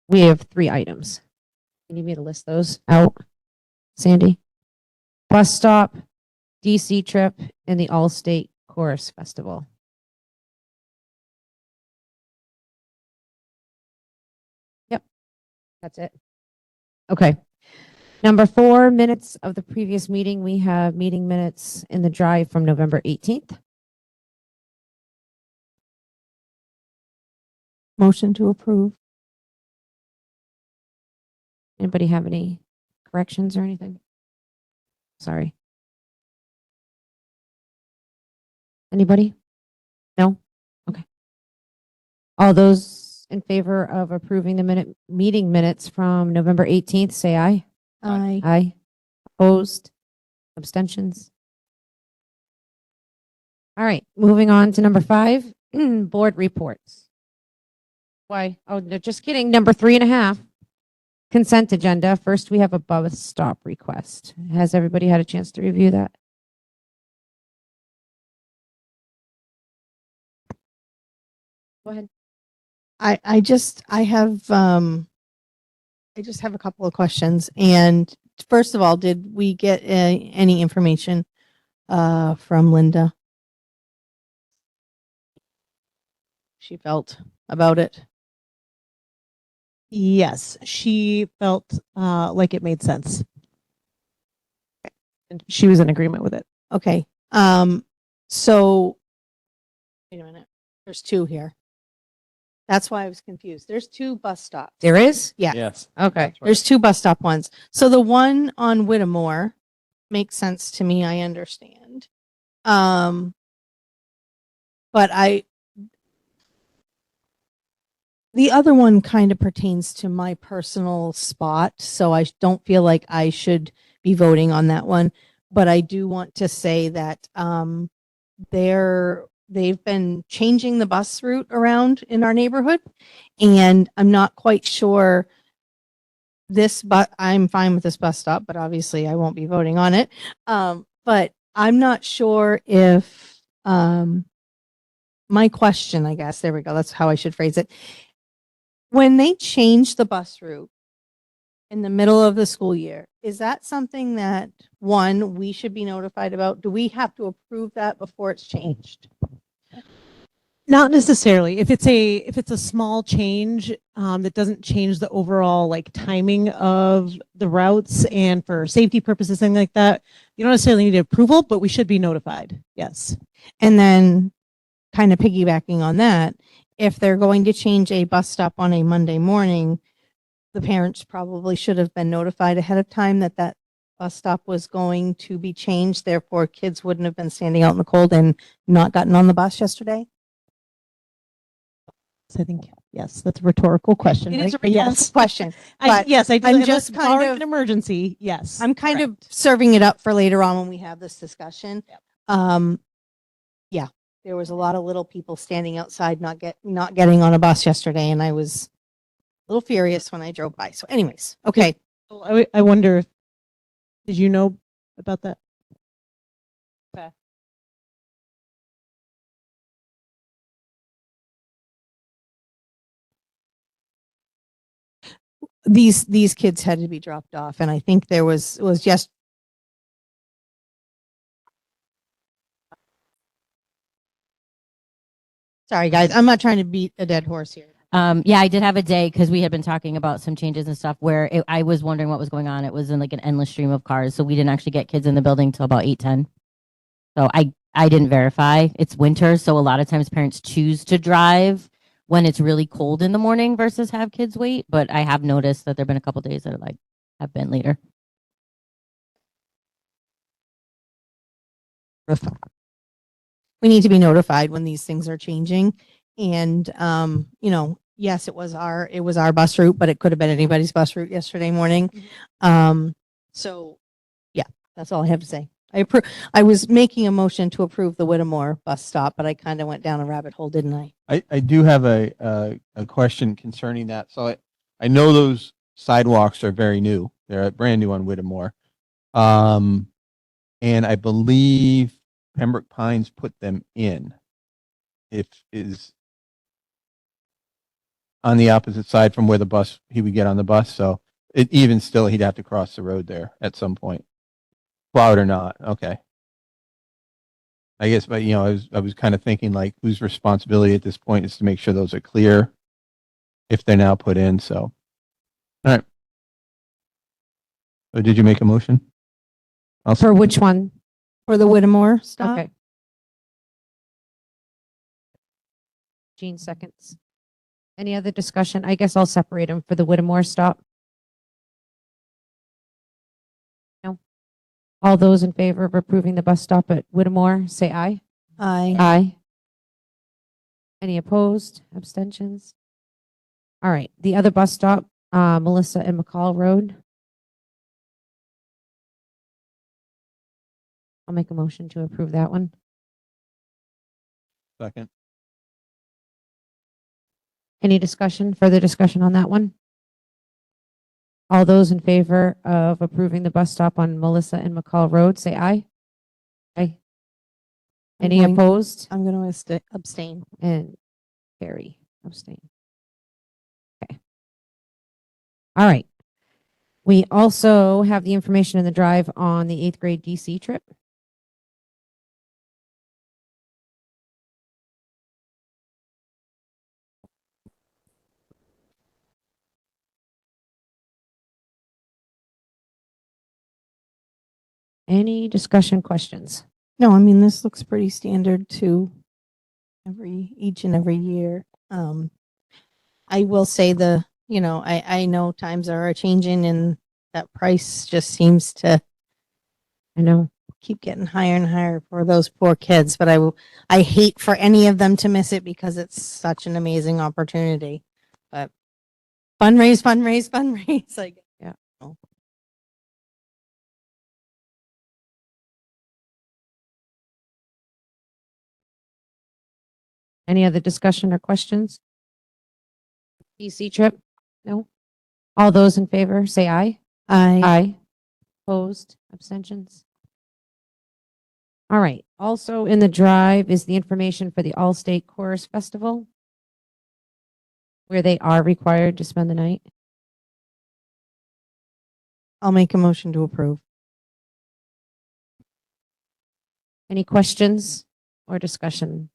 We have 3 items. You need me to list those out, Sandy? Bus stop, DC trip, and the All-State Chorus Festival. Yep, that's it. Okay. Number 4, minutes of the previous meeting. We have meeting minutes in the drive from November 18th. Motion to approve. Anybody have any corrections or anything? Sorry. Anybody? No? Okay. All those in favor of approving the meeting minutes from November 18th, say aye. Aye. Aye. Opposed? Abstentions? All right, moving on to number 5, board reports. Why? Oh, no, just kidding. Number 3.5, consent agenda. First, we have a bus stop request. Has everybody had a chance to review that? Go ahead. I just have a couple of questions. And first of all, did we get any information from Linda? She felt about it. Yes, she felt like it made sense. And she was in agreement with it. Okay. So wait a minute. There's 2 here. That's why I was confused. There's 2 bus stops. There is? Yeah. Yes. Okay. That's right. There's 2 bus stop ones. So the one on Whittemore makes sense to me. I understand. But the other one kind of pertains to my personal spot, so I don't feel like I should be voting on that one. But I do want to say that they've been changing the bus route around in our neighborhood, and I'm not quite sure but I'm fine with this bus stop, but obviously I won't be voting on it. But I'm not sure if my question, I guess, there we go. That's how I should phrase it. When they change the bus route in the middle of the school year, is that something that, one, we should be notified about? Do we have to approve that before it's changed? Not necessarily. If it's a small change that doesn't change the overall like timing of the routes and for safety purposes, things like that, you don't necessarily need approval, but we should be notified. Yes. And then kind of piggybacking on that, if they're going to change a bus stop on a Monday morning, the parents probably should have been notified ahead of time that that bus stop was going to be changed. Therefore, kids wouldn't have been standing out in the cold and not gotten on the bus yesterday. So I think, yes, that's a rhetorical question. It right? is a rhetorical Yes. question. Yes, I do. I'm Unless just it's kind already of an emergency. Yes. I'm kind Correct. of serving it up for later on when we have this discussion. Yep. Yeah, there was a lot of little people standing outside not getting on a bus yesterday, and I was a little furious when I drove by. So, anyways, okay. I wonder, did you know about that? Okay. These kids had to be dropped off, and I think there was just. Sorry, guys. I'm not trying to beat a dead horse here. Yeah, I did have a day because we had been talking about some changes and stuff where I was wondering what was going on. It was in like an endless stream of cars. So we didn't actually get kids in the building till about 8:10. So I didn't verify. It's winter. So a lot of times parents choose to drive when it's really cold in the morning versus have kids wait. But I have noticed that there've been a couple days that are like have been later. We need to be notified when these things are changing. And yes, it was our bus route, but it could have been anybody's bus route yesterday morning. So yeah, that's all I have to say. I was making a motion to approve the Whittemore bus stop, but I kind of went down a rabbit hole, didn't I? I do have a question concerning that. So I know those sidewalks are very new. They're brand new on Whittemore. And I believe Pembroke Pines put them in. on the opposite side from where the bus, he would get on the bus. So it even still, he'd have to cross the road there at some point. Plowed or not. Okay. I guess, but I was kind of thinking like whose responsibility at this point is to make sure those are clear if they're now put in. So, all right. So did you make a motion? For which one? For the Whittemore stop. Okay. Jean seconds. Any other discussion? I guess I'll separate them for the Whittemore stop. No. All those in favor of approving the bus stop at Whittemore, say aye. Aye. Aye. Any opposed? Abstentions? All right. The other bus stop, Melissa and McCall Road. I'll make a motion to approve that one. Second. Any discussion, further discussion on that one? All those in favor of approving the bus stop on Melissa and McCall Road, say aye. Aye. Any opposed? I'm going to abstain. And Carrie, abstain. Okay. All right. We also have the information in the drive on the 8th grade DC trip. Any discussion questions? No, I mean, this looks pretty standard to each and every year. I will say I know times are changing and that price just seems to I know. keep getting higher and higher for those poor kids, but I hate for any of them to miss it because it's such an amazing opportunity. But fundraise. Like, Yeah. Any other discussion or questions? DC trip? No? All those in favor, say aye. Aye. Opposed? Abstentions? All right. Also in the drive is the information for the All-State Chorus Festival, where they are required to spend the night. I'll make a motion to approve. Any questions or discussion?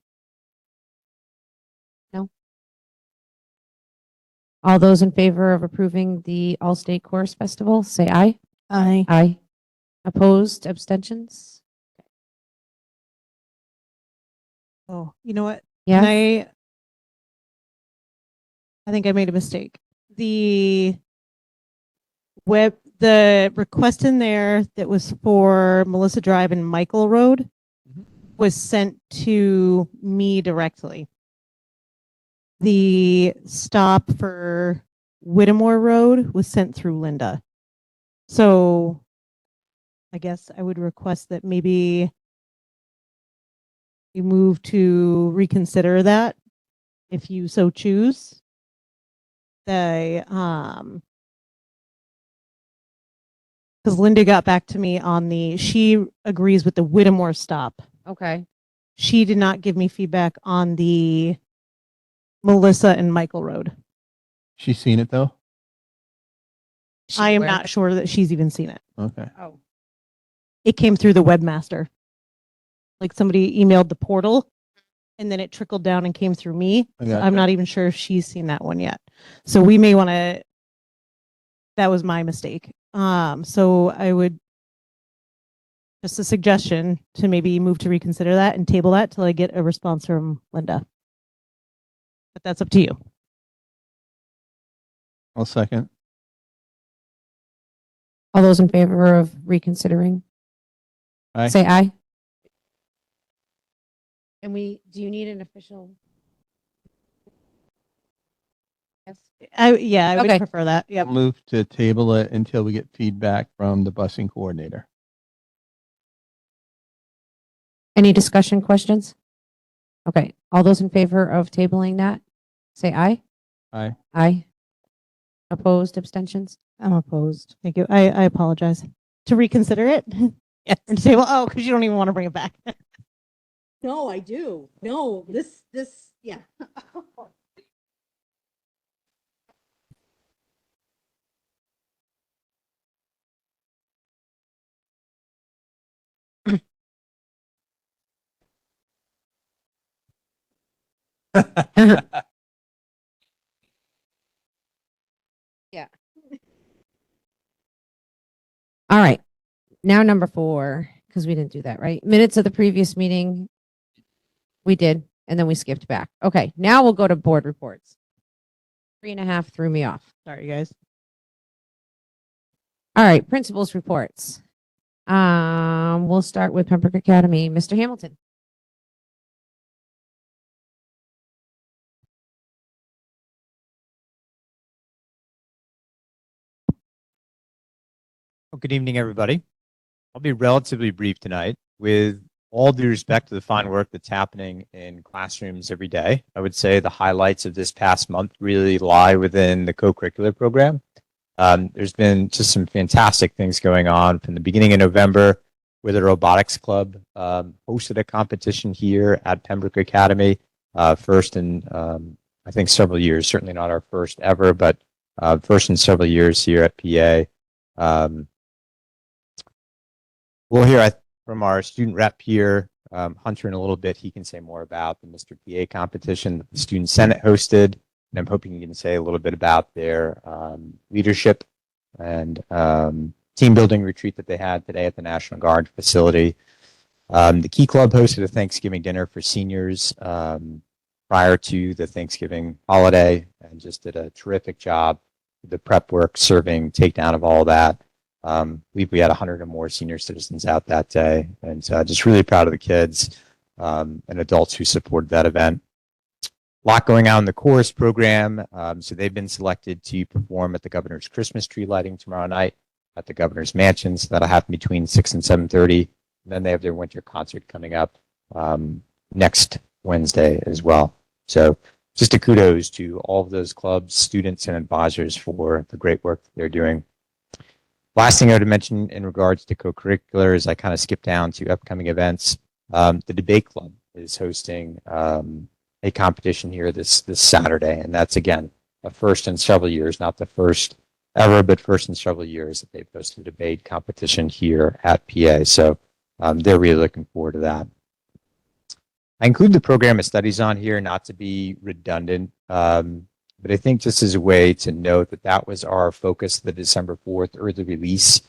No? All those in favor of approving the All-State Chorus Festival, say aye. Aye. Aye. Opposed? Abstentions? Oh, you know what? Yeah. I think I made a mistake. The request in there that was for Melissa Drive and Michael Road was sent to me directly. The stop for Whittemore Road was sent through Linda. So I guess I would request that maybe you move to reconsider that if you so choose. Because Linda got back to me on she agrees with the Whittemore stop. Okay. She did not give me feedback on the Melissa and Michael Road. She's seen it though? I am not sure that she's even seen it. Okay. Oh. It came through the webmaster. Like somebody emailed the portal and then it trickled down and came through me. I So gotcha. I'm not even sure if she's seen that one yet. So we may want to, that was my mistake. So I would, just a suggestion to maybe move to reconsider that and table that till I get a response from Linda. But that's up to you. I'll second. All those in favor of reconsidering? Aye. Say aye. And do you need an official? Yes. I would Okay. prefer that. Yep. Move to table it until we get feedback from the busing coordinator. Any discussion questions? Okay. All those in favor of tabling that, say aye. Aye. Aye. Opposed? Abstentions? I'm opposed. Thank you. I apologize. To reconsider it? Yes. Or to say, well, because you don't even want to bring it back. No, I do. No, this, yeah. All right. Now number 4, because we didn't do that, right? Minutes of the previous meeting. We did, and then we skipped back. Okay, now we'll go to board reports. 3.5 threw me off. Sorry, guys. All right, principals reports. We'll start with Pembroke Academy. Mr. Hamilton. Well, good evening, everybody. I'll be relatively brief tonight. With all due respect to the fine work that's happening in classrooms every day, I would say the highlights of this past month really lie within the co-curricular program. There's been just some fantastic things going on from the beginning of November, where the robotics club hosted a competition here at Pembroke Academy, first in I think several years. Certainly not our first ever, but first in several years here at PA. We'll hear from our student rep here, Hunter, in a little bit. He can say more about the Mr. PA competition that the Student Senate hosted. And I'm hoping he can say a little bit about their leadership and team building retreat that they had today at the National Guard facility. The Key Club hosted a Thanksgiving dinner for seniors prior to the Thanksgiving holiday and just did a terrific job with the prep work, serving, takedown of all that. I believe we had 100 or more senior citizens out that day, and just really proud of the kids and adults who supported that event. A lot going on in the chorus program. So they've been selected to perform at the governor's Christmas tree lighting tomorrow night at the governor's mansion. So that'll happen between 6 and 7:30. And then they have their winter concert coming up next Wednesday as well. So just a kudos to all of those clubs, students, and advisors for the great work that they're doing. Last thing I would mention in regards to co-curricular is I kind of skipped down to upcoming events. The debate club is hosting a competition here this Saturday, and that's again a first in several years, not the first ever, but first in several years that they've hosted a debate competition here at PA. So they're really looking forward to that. I include the program of studies on here, not to be redundant, but I think just as a way to note that that was our focus, the December 4th early release.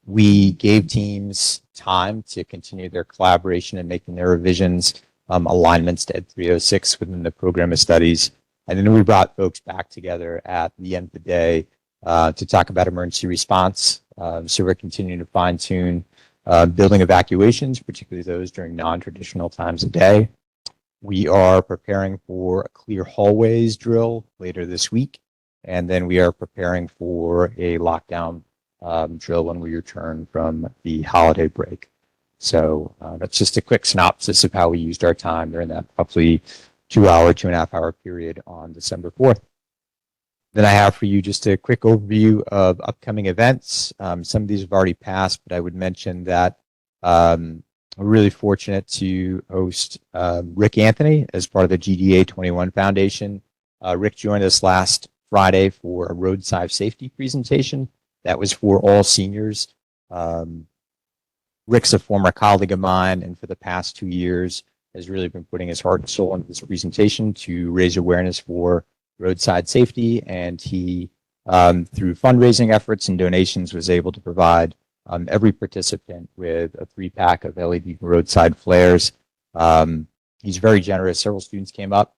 We gave teams time to continue their collaboration and making their revisions, alignments to Ed 306 within the program of studies. And then we brought folks back together at the end of the day to talk about emergency response. So we're continuing to fine tune building evacuations, particularly those during non-traditional times of day. We are preparing for a clear hallways drill later this week, and then we are preparing for a lockdown drill when we return from the holiday break. So that's just a quick synopsis of how we used our time during that roughly 2.5 hour period on December 4th. Then I have for you just a quick overview of upcoming events. Some of these have already passed, but I would mention that we're really fortunate to host Rick Anthony as part of the GDA 21 Foundation. Rick joined us last Friday for a roadside safety presentation. That was for all seniors. Rick's a former colleague of mine, and for the past 2 years has really been putting his heart and soul into this presentation to raise awareness for roadside safety. And he, through fundraising efforts and donations, was able to provide every participant with a 3-pack of LED roadside flares. He's very generous. Several students came up,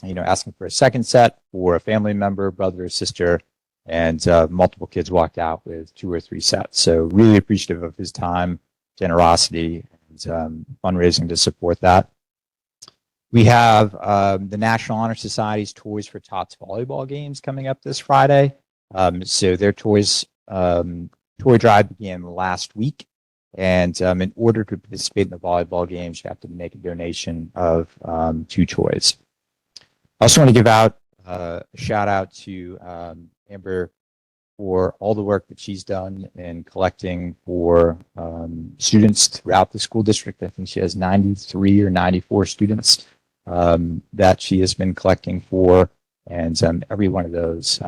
asking for a second set for a family member, brother or sister, and multiple kids walked out with 2 or 3 sets. So really appreciative of his time, generosity, and fundraising to support that. We have the National Honor Society's Toys for Tots volleyball games coming up this Friday. So their toy drive began last week, and in order to participate in the volleyball games, you have to make a donation of 2 toys. I also want to give out a shout out to Amber for all the work that she's done in collecting for students throughout the school district. I think she has 93 or 94 students that she has been collecting for, and every one of those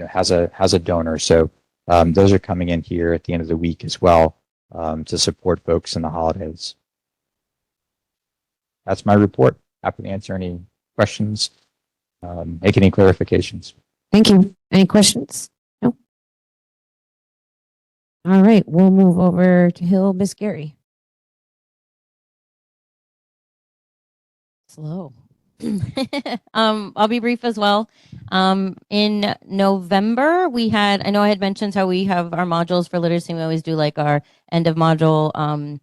has a donor. So those are coming in here at the end of the week as well to support folks in the holidays. That's my report. happy to answer any questions, make any clarifications. Thank you. Any questions? No. All right, we'll move over to Hill, Miss Gary. Slow. I'll be brief as well. In November, we had, I know I had mentioned how we have our modules for literacy. We always do like our end of module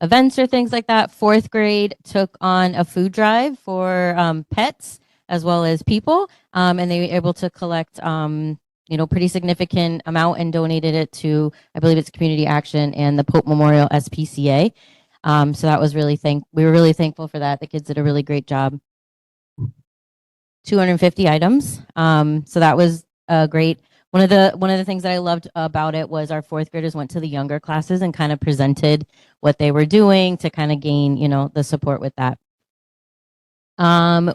events or things like that. Fourth grade took on a food drive for pets as well as people, and they were able to collect pretty significant amount and donated it to, I believe it's Community Action and the Pope Memorial SPCA. So that was we were really thankful for that. The kids did a really great job. 250 items. So that was great. One of the things that I loved about it was our fourth graders went to the younger classes and kind of presented what they were doing to kind of gain, the support with that.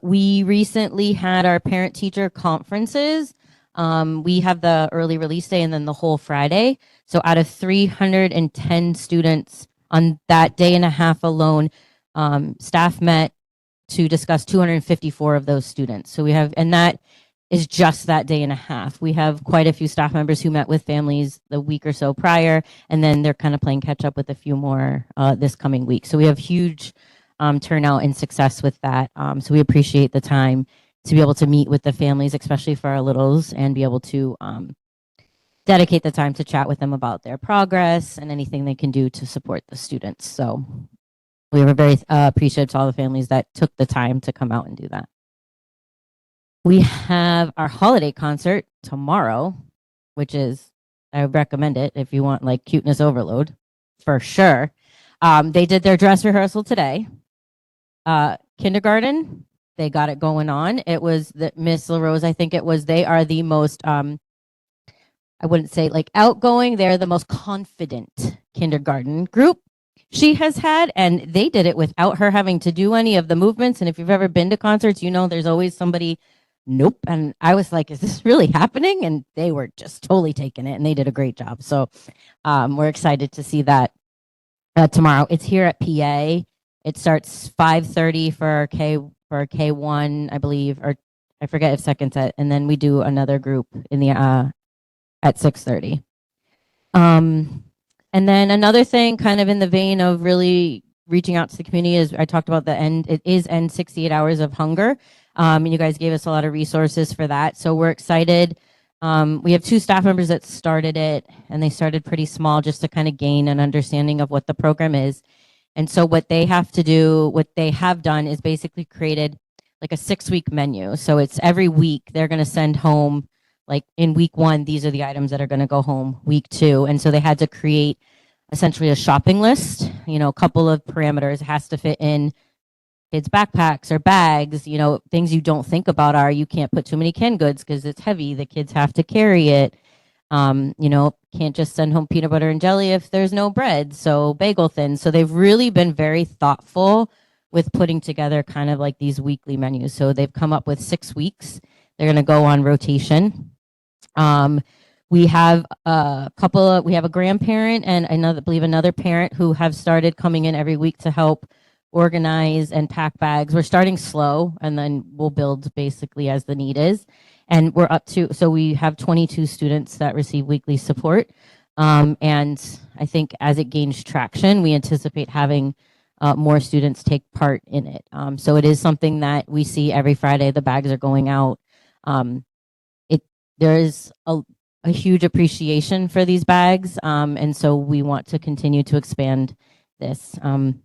We recently had our parent teacher conferences. We have the early release day and then the whole Friday. So out of 310 students on that day and a half alone, staff met to discuss 254 of those students. So we have, and that is just that day and a half. We have quite a few staff members who met with families the week or so prior, and then they're kind of playing catch up with a few more this coming week. So we have huge turnout and success with that. So we appreciate the time to be able to meet with the families, especially for our littles, and be able to dedicate the time to chat with them about their progress and anything they can do to support the students. So we were very appreciative to all the families that took the time to come out and do that. We have our holiday concert tomorrow, which is, I recommend it if you want like cuteness overload, for sure. They did their dress rehearsal today. Kindergarten, they got it going on. It was the Miss LaRose, I think it was, they are the most, I wouldn't say like outgoing, they're the most confident kindergarten group she has had, and they did it without her having to do any of the movements. And if you've ever been to concerts, there's always somebody, nope. And I was like, is this really happening? And they were just totally taking it, and they did a great job. So we're excited to see that tomorrow. It's here at PA. It starts 5:30 for K1, I believe, or I forget if second set, and then we do another group in the at 6:30. And then another thing, kind of in the vein of really reaching out to the community, is I talked about it is end 68 hours of hunger. And you guys gave us a lot of resources for that. So we're excited. We have 2 staff members that started it, and they started pretty small just to kind of gain an understanding of what the program is. And so what they have done is basically created like a 6-week menu. So it's every week they're going to send home, like in week 1, these are the items that are going to go home week 2. And so they had to create essentially a shopping list, a couple of parameters. It has to fit in kids' backpacks or bags, things you don't think about are you can't put too many canned goods because it's heavy. The kids have to carry it. Can't just send home peanut butter and jelly if there's no bread. So bagel thins. So they've really been very thoughtful with putting together kind of like these weekly menus. So they've come up with 6 weeks. They're going to go on rotation. We have we have a grandparent and another parent who have started coming in every week to help organize and pack bags. We're starting slow, and then we'll build basically as the need is. And we're so we have 22 students that receive weekly support. And I think as it gains traction, we anticipate having more students take part in it. So it is something that we see every Friday. The bags are going out. There is a huge appreciation for these bags. And so we want to continue to expand this.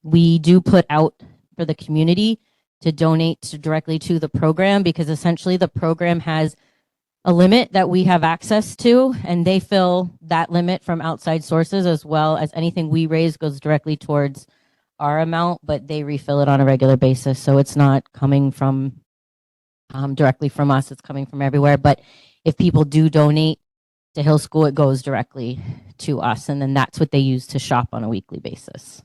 We do put out for the community to donate directly to the program, because essentially the program has a limit that we have access to, and they fill that limit from outside sources, as well as anything we raise goes directly towards our amount, but they refill it on a regular basis. So it's not coming from directly from us, it's coming from everywhere. But if people do donate to Hill School, it goes directly to us, and then that's what they use to shop on a weekly basis.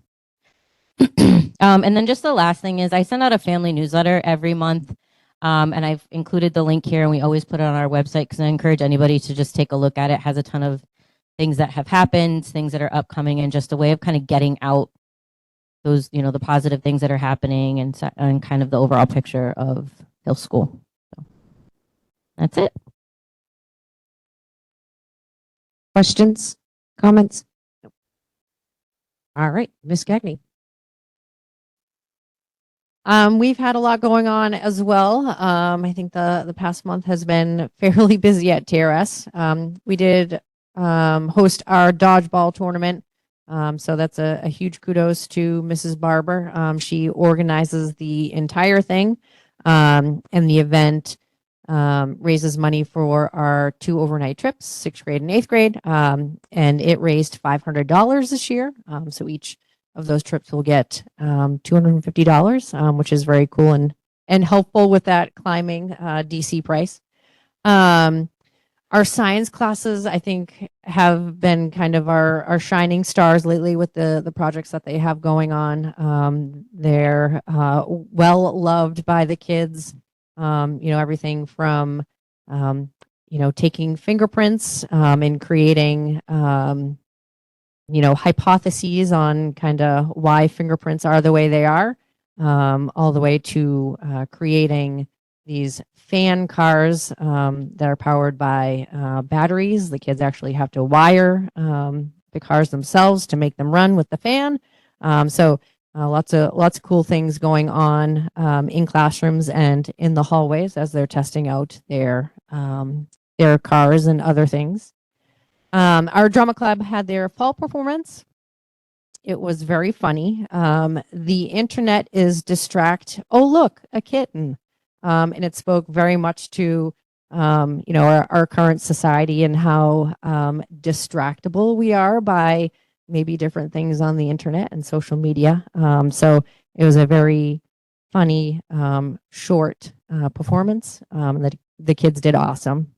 And then just the last thing is I send out a family newsletter every month, and I've included the link here, and we always put it on our website because I encourage anybody to just take a look at it. It has a ton of things that have happened, things that are upcoming, and just a way of kind of getting out those, the positive things that are happening and kind of the overall picture of Hill School. So that's it. Questions, comments? All right, Ms. Gagney. We've had a lot going on as well. I think the past month has been fairly busy at TRS. We did host our dodgeball tournament. So that's a huge kudos to Mrs. Barber. She organizes the entire thing. And the event raises money for our 2 overnight trips, 6th grade and 8th grade. And it raised $500 this year. So each of those trips will get $250, which is very cool and helpful with that climbing DC price. Our science classes, I think, have been kind of our shining stars lately with the projects that they have going on. They're well loved by the kids. Everything from taking fingerprints and creating hypotheses on kind of why fingerprints are the way they are, all the way to creating these fan cars that are powered by batteries. The kids actually have to wire the cars themselves to make them run with the fan. So lots of cool things going on in classrooms and in the hallways as they're testing out their cars and other things. Our drama club had their fall performance. It was very funny. The internet is oh, look, a kitten. And it spoke very much to, our current society and how distractible we are by maybe different things on the internet and social media. So it was a very funny, short performance. The kids did awesome.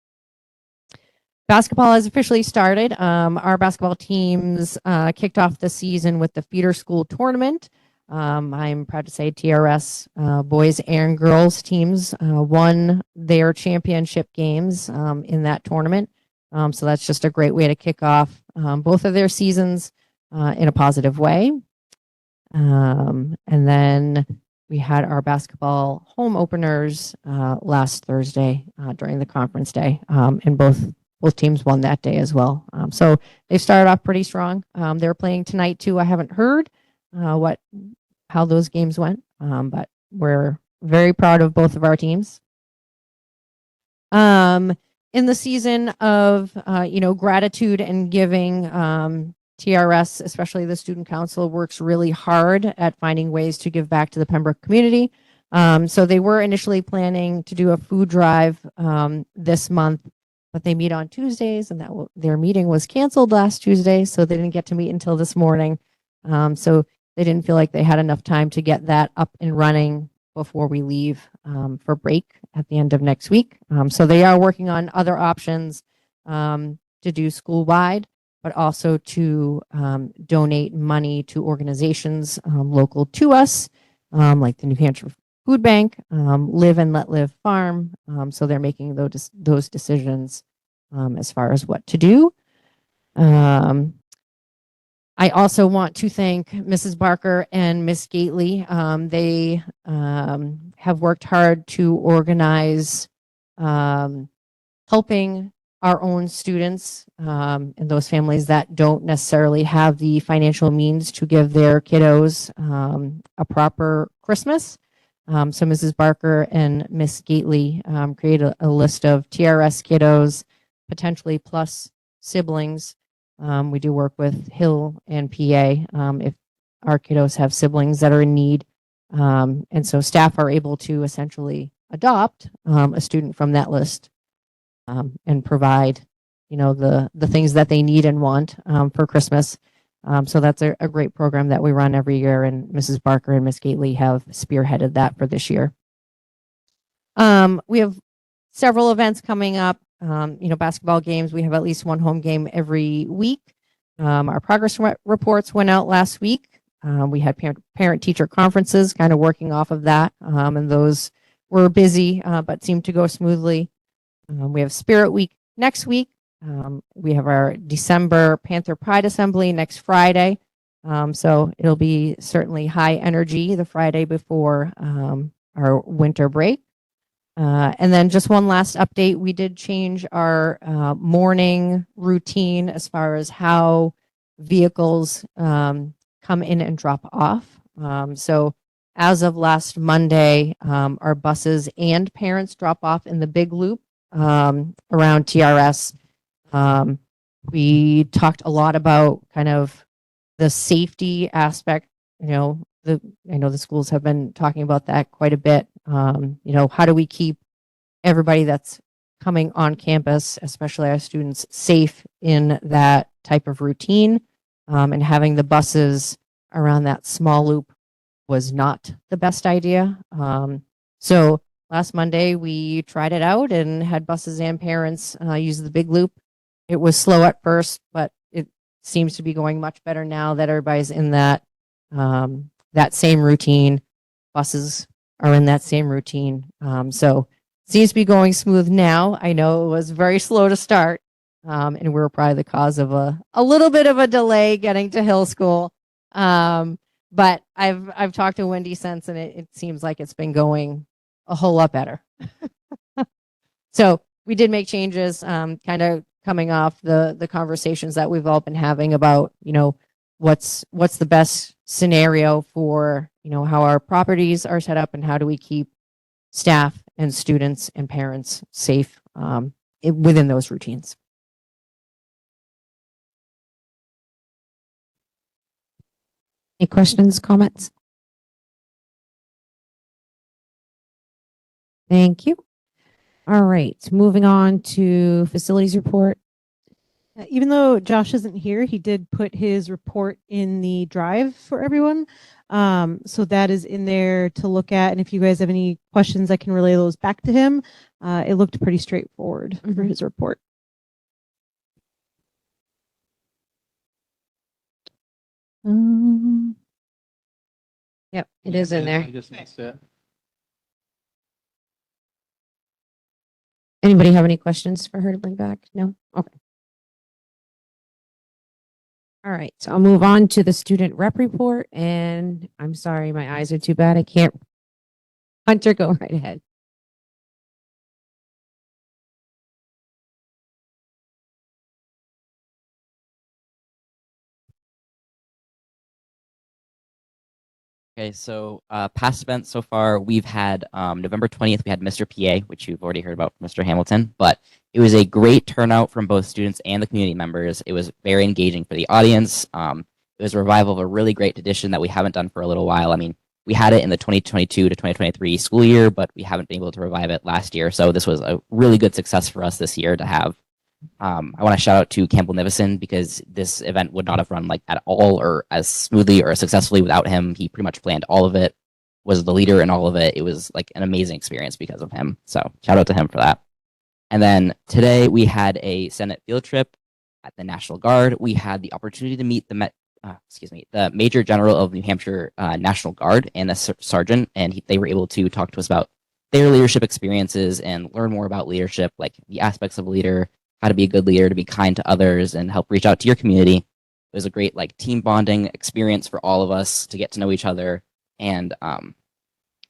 Basketball has officially started. Our basketball teams kicked off the season with the feeder school tournament. I'm proud to say TRS boys and girls teams won their championship games in that tournament. So that's just a great way to kick off both of their seasons in a positive way. And then we had our basketball home openers last Thursday during the conference day, and both teams won that day as well. So they started off pretty strong. They're playing tonight too. I haven't heard how those games went, but we're very proud of both of our teams. In the season of gratitude and giving, TRS, especially the student council, works really hard at finding ways to give back to the Pembroke community. So they were initially planning to do a food drive this month, but they meet on Tuesdays, and their meeting was canceled last Tuesday, so they didn't get to meet until this morning. So they didn't feel like they had enough time to get that up and running before we leave for break at the end of next week. So they are working on other options to do school-wide, but also to donate money to organizations local to us, like the New Hampshire Food Bank, Live and Let Live Farm. So they're making those decisions as far as what to do. I also want to thank Mrs. Barker and Miss Gately. They have worked hard to organize helping our own students and those families that don't necessarily have the financial means to give their kiddos a proper Christmas. So Mrs. Barker and Miss Gately created a list of TRS kiddos, potentially plus siblings. We do work with Hill and PA if our kiddos have siblings that are in need. And so staff are able to essentially adopt a student from that list and provide, the things that they need and want for Christmas. So that's a great program that we run every year, and Mrs. Barker and Miss Gately have spearheaded that for this year. We have several events coming up. Basketball games. We have at least one home game every week. Our progress reports went out last week. We had parent-teacher conferences, kind of working off of that, and those were busy, but seemed to go smoothly. We have Spirit Week next week. We have our December Panther Pride Assembly next Friday. So it'll be certainly high energy the Friday before our winter break. And then just one last update. We did change our morning routine as far as how vehicles come in and drop off. So as of last Monday, our buses and parents drop off in the big loop around TRS. We talked a lot about kind of the safety aspect. I know the schools have been talking about that quite a bit. How do we keep everybody that's coming on campus, especially our students, safe in that type of routine? And having the buses around that small loop was not the best idea. So last Monday we tried it out and had buses and parents use the big loop. It was slow at first, but it seems to be going much better now that everybody's in that same routine. Buses are in that same routine. So seems to be going smooth now. I know it was very slow to start, and we were probably the cause of a little bit of a delay getting to Hill School. But I've talked to Wendy since, and it seems like it's been going a whole lot better. So we did make changes, kind of coming off the conversations that we've all been having about, what's the best scenario for, how our properties are set up and how do we keep staff and students and parents safe within those routines. Any questions, comments? Thank you. All right, moving on to facilities report. Even though Josh isn't here, he did put his report in the drive for everyone. So that is in there to look at. And if you guys have any questions, I can relay those back to him. It looked pretty straightforward for his report. Yep, it is in there. I just missed it. Anybody have any questions for her to bring back? No? Okay. All right, so I'll move on to the student rep report, and I'm sorry, my eyes are too bad. I can't. Hunter, go right ahead. Okay, so past events so far, we've had November 20th, we had Mr. PA, which you've already heard about from Mr. Hamilton, but it was a great turnout from both students and the community members. It was very engaging for the audience. It was a revival of a really great tradition that we haven't done for a little while. I mean, we had it in the 2022 to 2023 school year, but we haven't been able to revive it last year. So this was a really good success for us this year to have. I want to shout out to Campbell Nivison because this event would not have run like at all or as smoothly or as successfully without him. He pretty much planned all of it, was the leader in all of it. It was like an amazing experience because of him. So shout out to him for that. And then today we had a Senate field trip at the National Guard. We had the opportunity to meet the Major General of New Hampshire National Guard and the sergeant, and they were able to talk to us about their leadership experiences and learn more about leadership, like the aspects of a leader, how to be a good leader, to be kind to others, and help reach out to your community. It was a great like team bonding experience for all of us to get to know each other, and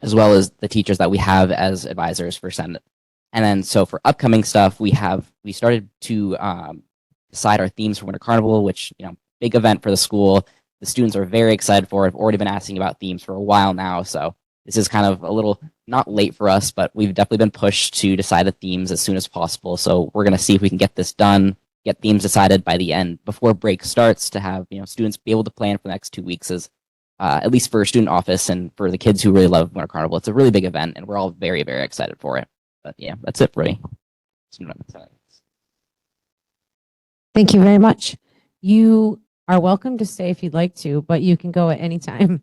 as well as the teachers that we have as advisors for Senate. And then so for upcoming stuff, we started to decide our themes for Winter Carnival, which big event for the school. The students are very excited for it. I've already been asking about themes for a while now, so this is kind of a little not late for us, but we've definitely been pushed to decide the themes as soon as possible. So we're going to see if we can get this done, get themes decided by the end before break starts to have students be able to plan for the next 2 weeks as at least for student office and for the kids who really love Winter Carnival. It's a really big event, and we're all very, very excited for it. But yeah, that's it for me. Thank you very much. You are welcome to stay if you'd like to, but you can go at any time.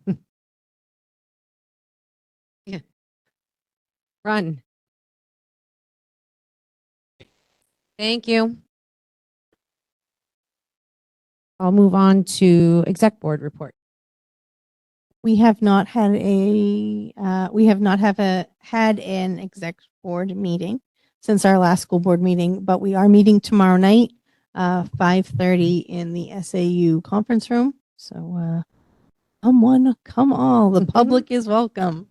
Yeah. Run. Thank you. I'll move on to exec board report. We have not had had an exec board meeting since our last school board meeting, but we are meeting tomorrow night, 5:30 in the SAU conference room. So, come one, come all. The Mhm. public is welcome.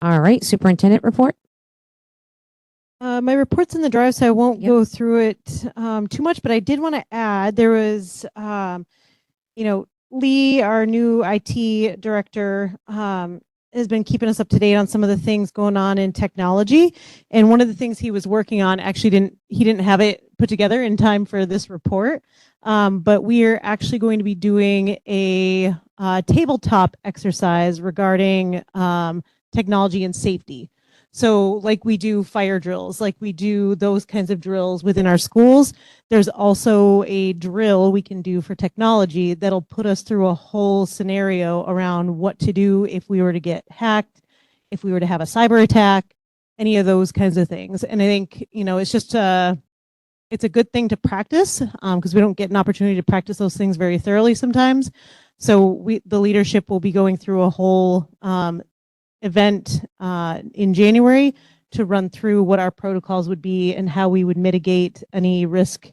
All right, superintendent report. My report's in the drive, so I won't Yep. go through it too much, but I did want to add there was, Lee, our new IT director, has been keeping us up to date on some of the things going on in technology. And one of the things he was working on actually didn't have it put together in time for this report. But we are actually going to be doing a tabletop exercise regarding technology and safety. So like we do fire drills, like we do those kinds of drills within our schools, there's also a drill we can do for technology that'll put us through a whole scenario around what to do if we were to get hacked, if we were to have a cyber attack, any of those kinds of things. And I think, it's just it's a good thing to practice because we don't get an opportunity to practice those things very thoroughly sometimes. So the leadership will be going through a whole event in January to run through what our protocols would be and how we would mitigate any risk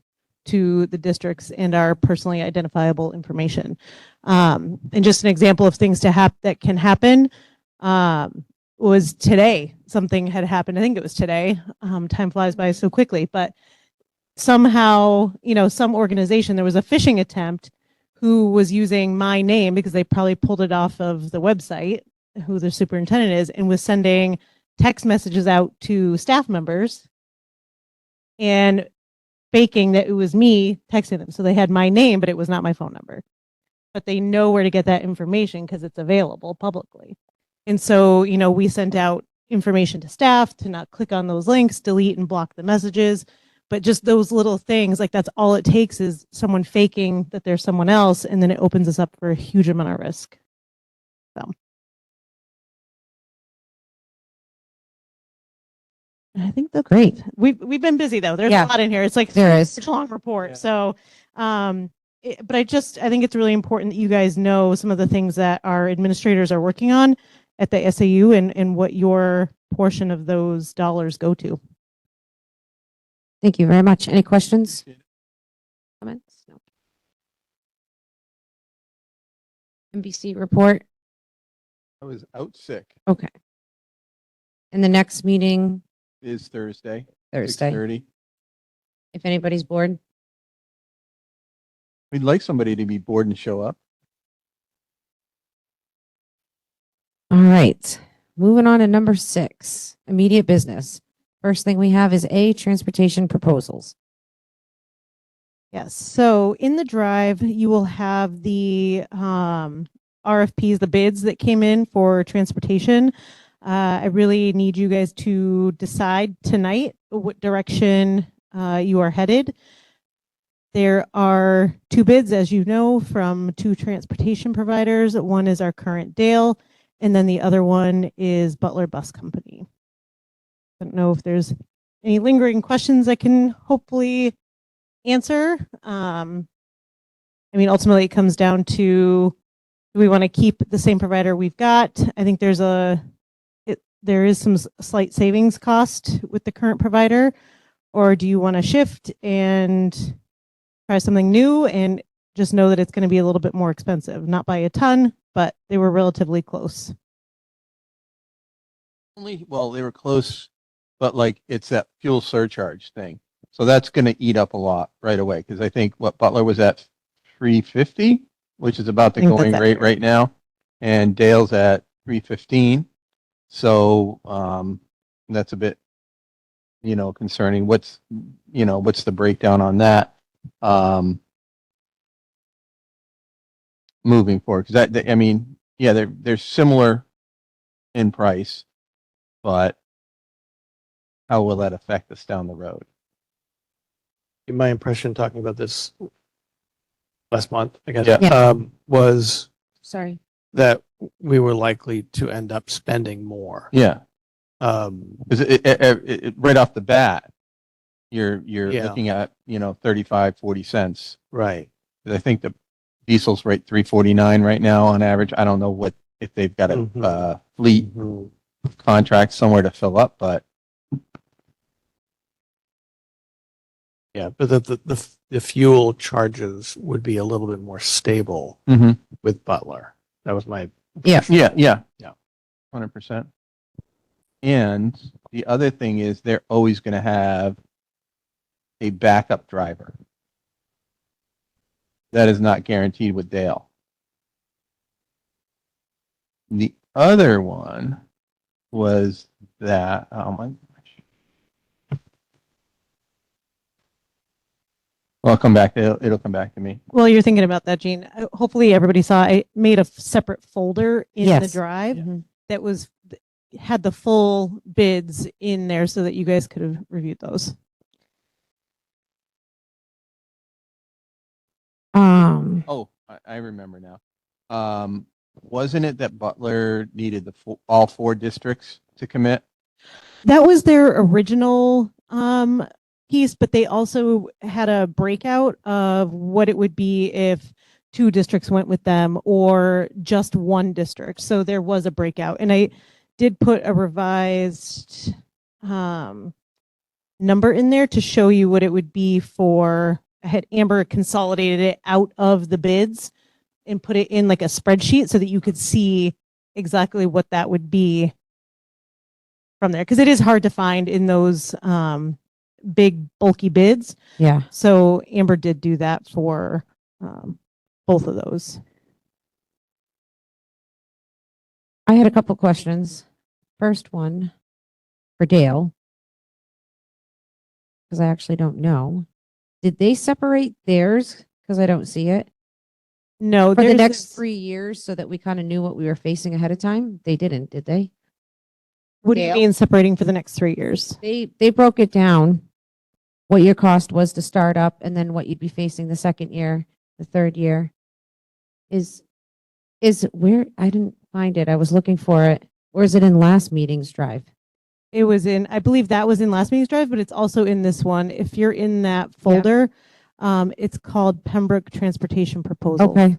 to the districts and our personally identifiable information. And just an example of things that can happen was today. Something had happened. I think it was today. Time flies by so quickly, but somehow, some organization, there was a phishing attempt who was using my name because they probably pulled it off of the website, who the superintendent is, and was sending text messages out to staff members and faking that it was me texting them. So they had my name, but it was not my phone number. But they know where to get that information because it's available publicly. And so, we sent out information to staff to not click on those links, delete and block the messages. But just those little things, like that's all it takes is someone faking that there's someone else, and then it opens us up for a huge amount of risk. So. I think that's Great. We've been busy though. There's Yeah. a lot in here. It's like There is. such a long report. Yeah. So, but I think it's really important that you guys know some of the things that our administrators are working on at the SAU and what your portion of those dollars go to. Thank you very much. Any questions? Comments? No. NBC report. I was out sick. Okay. And the next meeting Is Thursday, Thursday. 6:30. If anybody's bored. We'd like somebody to be bored and show up. All right. Moving on to number 6, immediate business. First thing we have is transportation proposals. Yes. So in the drive, you will have the RFPs, the bids that came in for transportation. I really need you guys to decide tonight what direction you are headed. There are 2 bids, as you know, from 2 transportation providers. One is our current Dale, and then the other one is Butler Bus Company. I don't know if there's any lingering questions I can hopefully answer. Ultimately, it comes down to, do we want to keep the same provider we've got? I think there is some slight savings cost with the current provider, or do you want to shift and try something new and just know that it's going to be a little bit more expensive? Not by a ton, but they were relatively close. Well, they were close, but like it's that fuel surcharge thing. So that's going to eat up a lot right away because I think Butler was at 350, which is about the I think going that's rate accurate. right now, and Dale's at 315. So that's a bit, concerning. What's the breakdown on that moving forward? Because they're similar in price, but how will that affect us down the road? My impression talking about this last month, I guess, Yeah. was Sorry. that we were likely to end up spending more. Yeah, Um, because right off the bat, you're Yeah. looking at 35, 40 cents. right. 'Cause I think the diesel's rate 349 right now on average. I don't know if they've got a Mhm. fleet Mhm. contract somewhere to fill up, but Yeah, but the fuel charges would be a little bit more stable Mhm. with Butler. That was my. Yeah. Yeah, yeah. Yeah. 100%. And the other thing is they're always going to have a backup driver. That is not guaranteed with Dale. The other one was that, oh my gosh. Well, I'll come back. It'll come back to me. Well, you're thinking about that, Gene. Hopefully everybody saw I made a separate folder in the Yes. drive Mhm. that had the full bids in there so that you guys could have reviewed those. Oh, I remember now. Wasn't it that Butler needed all 4 districts to commit? That was their original piece, but they also had a breakout of what it would be if 2 districts went with them or just 1 district. So there was a breakout. And I did put a revised number in there to show you what it would be for. I had Amber consolidated it out of the bids and put it in like a spreadsheet so that you could see exactly what that would be from there, because it is hard to find in those big bulky bids. Yeah. So Amber did do that for both of those. I had a couple questions. First one for Dale, because I actually don't know. Did they separate theirs? Because I don't see it. No, For the theirs next is- 3 years so that we kind of knew what we were facing ahead of time? They didn't, did they? What do you Dale? mean separating for the next 3 years? They broke it down, what your cost was to start up and then what you'd be facing the second year, the third year. Is where I didn't find it. I was looking for it. Or is it in last meeting's drive? It was in, I believe that was in last meeting's drive, but it's also in this one. If you're in that folder, it's called Pembroke Transportation Proposal. Okay.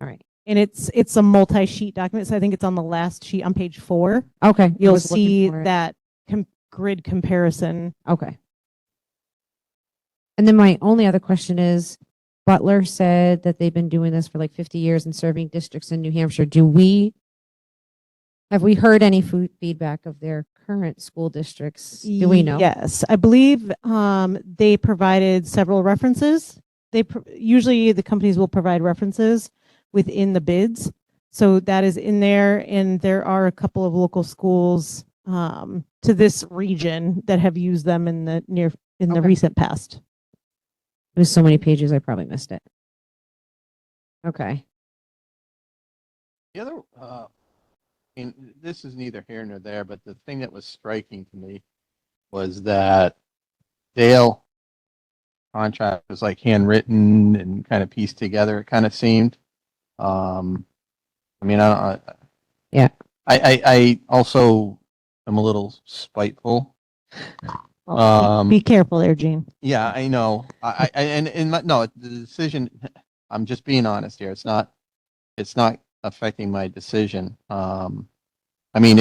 All right. And it's a multi-sheet document. So I think it's on the last sheet on page 4. Okay. I You'll was looking see for it. that grid comparison. Okay. And then my only other question is, Butler said that they've been doing this for like 50 years and serving districts in New Hampshire. Have we heard any feedback of their current school districts? Do we know? Yes, I believe they provided several references. Usually the companies will provide references within the bids. So that is in there. And there are a couple of local schools to this region that have used them in the Okay. recent past. There's so many pages, I probably missed it. Okay. The other, and this is neither here nor there, but the thing that was striking to me was that Dale contract was like handwritten and kind of pieced together. It kind of seemed. I mean, Yeah. I also am a little spiteful. Be careful there, Gene. Yeah, I know. No, the decision. I'm just being honest here. It's not affecting my decision. I mean,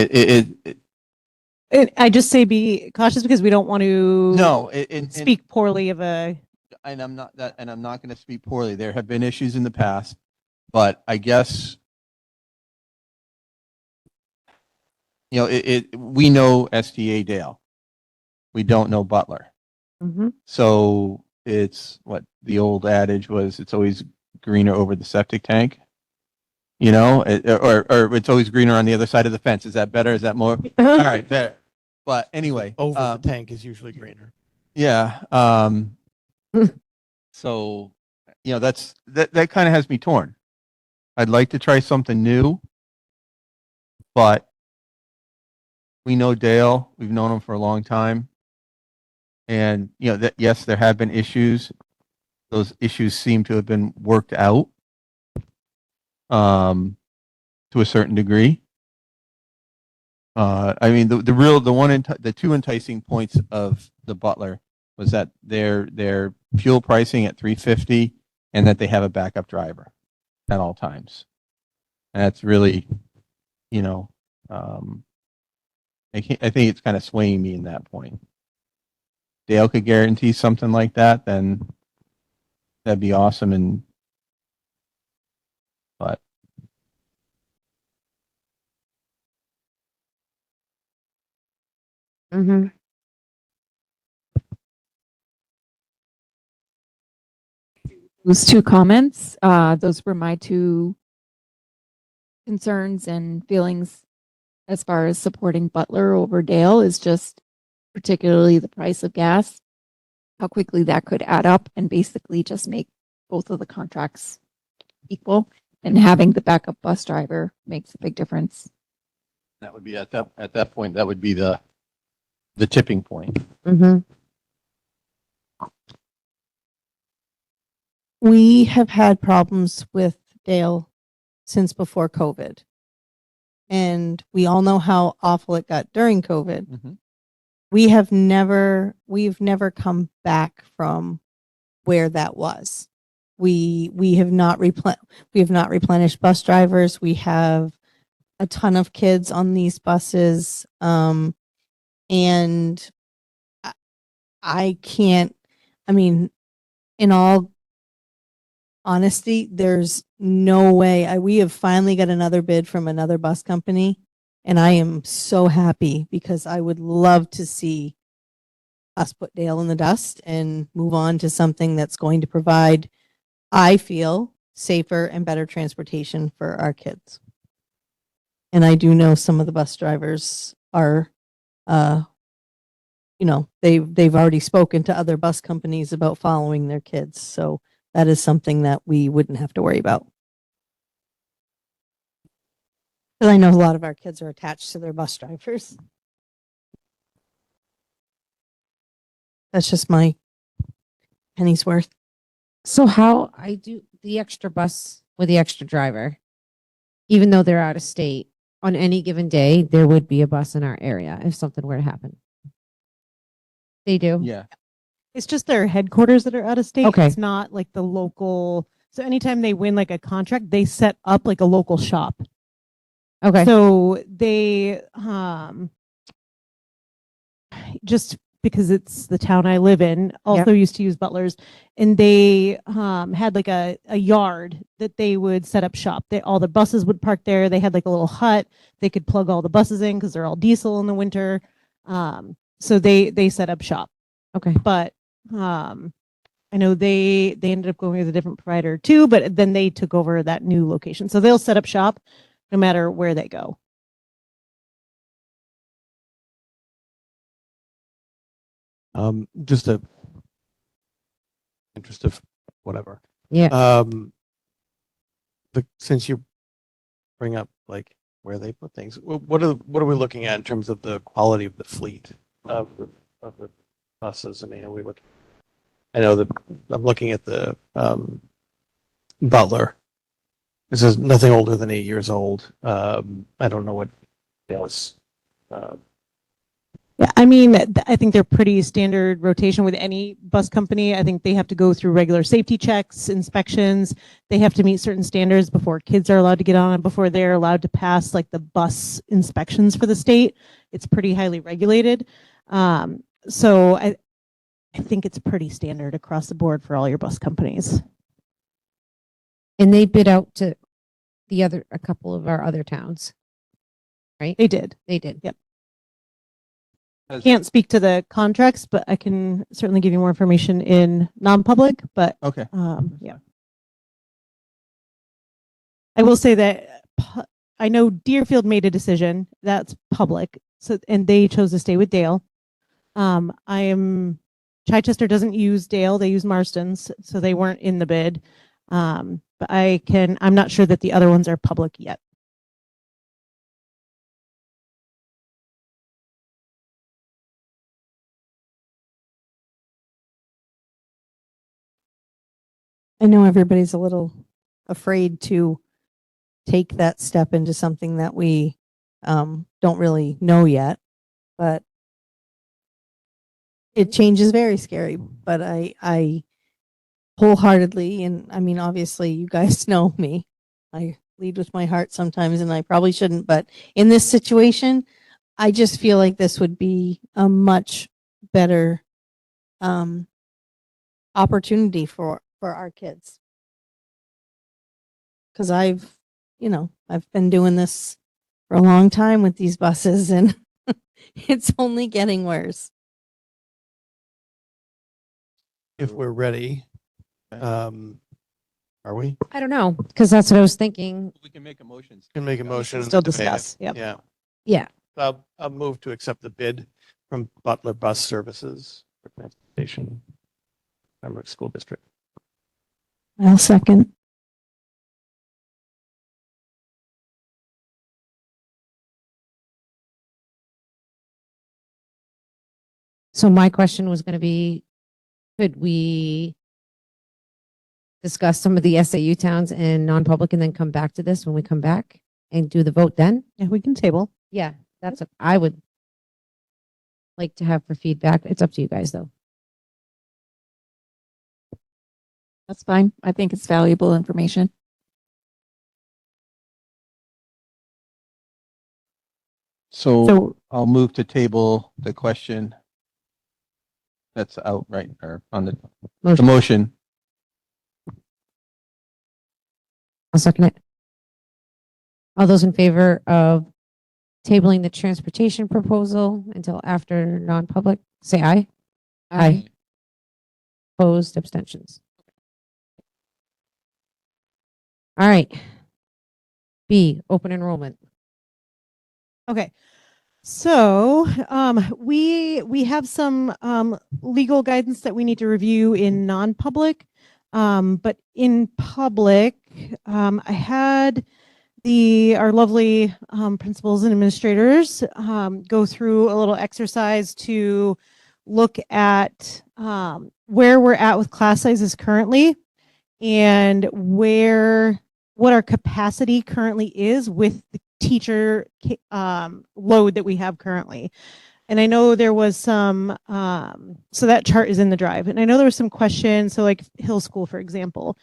And I just say be cautious because we don't want to no, speak poorly of a. and I'm not going to speak poorly. There have been issues in the past, but I guess we know STA Dale. We don't know Butler. Mm-hmm. So it's what the old adage was, it's always greener over the septic tank. Or it's always greener on the other side of the fence. Is that better? Is that more? All right, there. But anyway, Over the tank is usually greener. yeah. So, that kind of has me torn. I'd like to try something new, but we know Dale. We've known him for a long time. And, yes, there have been issues. Those issues seem to have been worked out to a certain degree. I mean, the two enticing points of the Butler was that their fuel pricing at $3.50 and that they have a backup driver at all times. And that's really, I think it's kind of swaying me in that point. Dale could guarantee something like that, then that'd be awesome. And but Mm-hmm. Those two comments, those were my two concerns and feelings as far as supporting Butler over Dale is just particularly the price of gas, how quickly that could add up and basically just make both of the contracts equal. And having the backup bus driver makes a big difference. that would be at that point, that would be the tipping point. Mm-hmm. We have had problems with Dale since before COVID. And we all know how awful it got during COVID. Mhm. We've never come back from where that was. We have not replenished bus drivers. We have a ton of kids on these buses. And I can't, I mean, in all honesty, there's no way. We have finally got another bid from another bus company, and I am so happy because I would love to see us put Dale in the dust and move on to something that's going to provide, I feel, safer and better transportation for our kids. And I do know some of the bus drivers are, they've already spoken to other bus companies about following their kids. So that is something that we wouldn't have to worry about. Because I know a lot of our kids are attached to their bus drivers. That's just my penny's worth. So how I do the extra bus with the extra driver, even though they're out of state, on any given day, there would be a bus in our area if something were to happen. They do? Yeah. It's just their headquarters that are out of state. Okay. It's not like the local. So anytime they win like a contract, they set up like a local shop. Okay. So they just because it's the town I live in, also used to use Butlers, and they had like a yard that they would set up shop. All the buses would park there. They had like a little hut. They could plug all the buses in because they're all diesel in the winter. So they set up shop. Okay. But I know they ended up going with a different provider too, but then they took over that new location. So they'll set up shop no matter where they go. Just a interest of whatever. Yeah. Since you bring up like where they put things, what are we looking at in terms of the quality of the fleet of the buses? I mean, I know that I'm looking at the Butler. This is nothing older than 8 years old. I don't know what else. Yeah, I mean, I think they're pretty standard rotation with any bus company. I think they have to go through regular safety checks, inspections. They have to meet certain standards before kids are allowed to get on, before they're allowed to pass like the bus inspections for the state. It's pretty highly regulated. So I think it's pretty standard across the board for all your bus companies. And they bid out to a couple of our other towns, right? They did. They did. Yep. Can't speak to the contracts, but I can certainly give you more information in non-public. But Okay. yeah, I will say that I know Deerfield made a decision that's public, so and they chose to stay with Dale. Chichester doesn't use Dale; they use Marston's, so they weren't in the bid. But I'm not sure that the other ones are public yet. I know everybody's a little afraid to take that step into something that we don't really know yet, but it changes very scary. But I wholeheartedly, and I mean, obviously, you guys know me. I lead with my heart sometimes, and I probably shouldn't. But in this situation, I just feel like this would be a much better opportunity for for our kids. Cause I've been doing this for a long time with these buses and it's only getting worse. If we're ready, Okay. are we? I don't know, because that's what I was thinking. We can make a motion. Can make a motion. Still to debate it. discuss. Yep. Yeah. Yeah. I'll move to accept the bid from Butler Bus Services for transportation, Pembroke School District. I'll second. So my question was going to be, could we discuss some of the SAU towns in non-public and then come back to this when we come back and do the vote then? Yeah, we can table. Yeah, that's what I would like to have for feedback. It's up to you guys though. That's fine. I think it's valuable information. So So I'll move to table the question that's out right or on the Motion. motion. I'll second it. All those in favor of tabling the transportation proposal until after non-public, say aye. Aye. Opposed, abstentions. All right. B, open enrollment. okay. So we have some legal guidance that we need to review in non-public, but in public, I had our lovely principals and administrators go through a little exercise to look at where we're at with class sizes currently and what our capacity currently is with the teacher load that we have currently. And I know there was some, so that chart is in the drive. And I know there was some questions. So like Hill School, for example,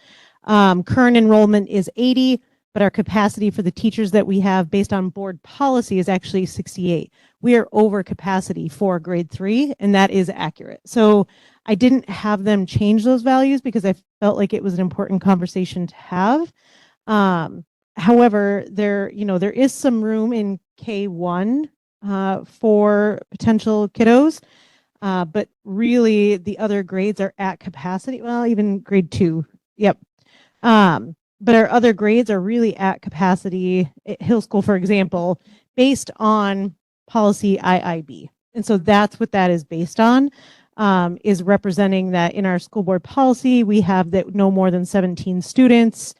current enrollment is 80, but our capacity for the teachers that we have based on board policy is actually 68. We are over capacity for grade 3, and that is accurate. So I didn't have them change those values because I felt like it was an important conversation to have. However, there is some room in K1 for potential kiddos, but really the other grades are at capacity. Well, even grade 2. Yep. But our other grades are really at capacity at Hill School, for example, based on policy IIB. And so that's what that is based on, is representing that in our school board policy, we have that no more than 17 students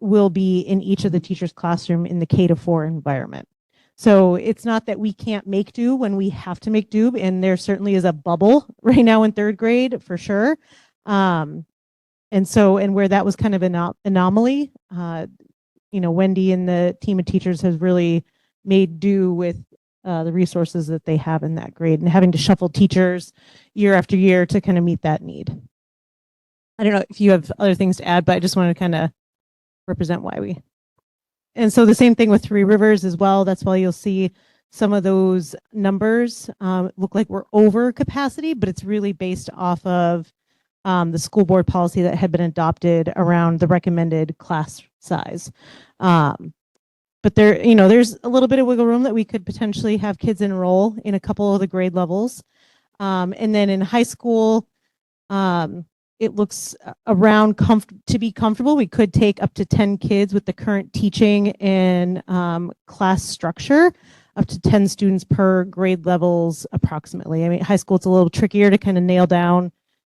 will be in each of the teacher's classroom in the K-4 environment. So it's not that we can't make do when we have to make do, and there certainly is a bubble right now in 3rd grade for sure. And where that was kind of an anomaly, Wendy and the team of teachers has really made do with the resources that they have in that grade and having to shuffle teachers year after year to kind of meet that need. I don't know if you have other things to add, but I just want to kind of represent why we. And so the same thing with Three Rivers as well. That's why you'll see some of those numbers look like we're over capacity, but it's really based off of the school board policy that had been adopted around the recommended class size. But there's a little bit of wiggle room that we could potentially have kids enroll in a couple of the grade levels. And then in high school, it looks around to be comfortable. We could take up to 10 kids with the current teaching and class structure, up to 10 students per grade levels approximately. I mean, high school, it's a little trickier to kind of nail down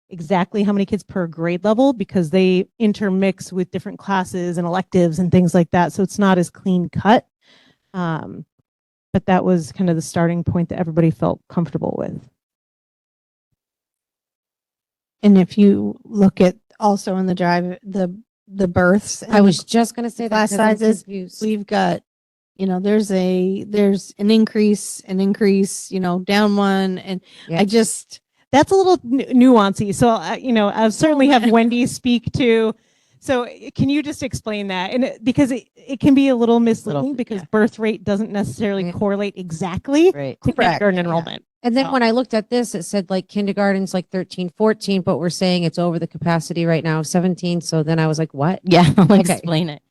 exactly how many kids per grade level because they intermix with different classes and electives and things like that. So it's not as clean cut. But that was kind of the starting point that everybody felt comfortable with. And if you look at also in the drive, the births. I was just going to say that. Class 'cause I'm sizes, confused. we've got, there's an increase, down one. And Yeah. I just, That's a little nuancy. So, I'll certainly have Wendy speak to So can you just explain that? And because it can be a little misleading because yeah. birth rate doesn't necessarily Yeah. correlate exactly Right. to Correct, kindergarten yeah. enrollment. And then So- when I looked at this, it said like kindergarten's like 13, 14, but we're saying it's over the capacity right now, 17. So then I was like, what? Yeah, I'll Okay. explain it.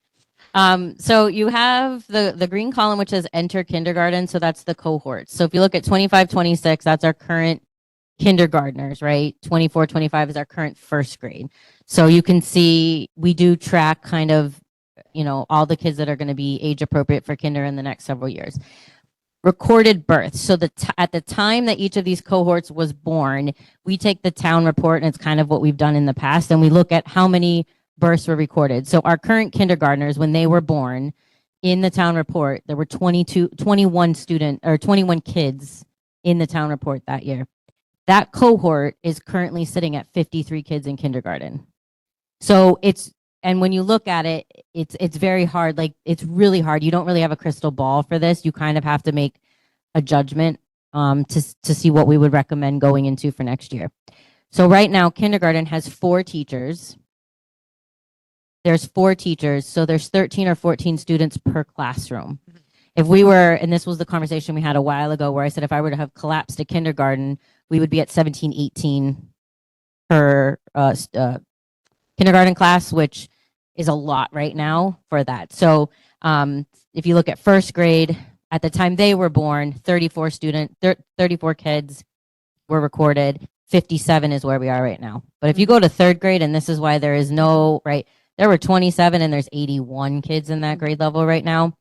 So you have the green column, which says enter kindergarten. So that's the cohort. So if you look at 25, 26, that's our current kindergartners, right? 24, 25 is our current first grade. So you can see we do track kind of, all the kids that are going to be age appropriate for kinder in the next several years. Recorded births. So at the time that each of these cohorts was born, we take the town report, and it's kind of what we've done in the past, and we look at how many births were recorded. So our current kindergartners, when they were born, in the town report, there were 21 kids in the town report that year. That cohort is currently sitting at 53 kids in kindergarten. So and when you look at it, it's very hard. Like, it's really hard. You don't really have a crystal ball for this. You kind of have to make a judgment to see what we would recommend going into for next year. So right now, kindergarten has 4 teachers. There's 4 teachers, so there's 13 or 14 students per classroom. If we were, and this was the conversation we had a while ago, where I said if I were to have collapsed a kindergarten, we would be at 17, 18 per kindergarten class, which is a lot right now for that. So if you look at first grade, at the time they were born, 34 kids were recorded. 57 is where we are right now. But if you go to third grade, and this is why there is no, right, there were 27 and there's 81 kids in that grade level right now.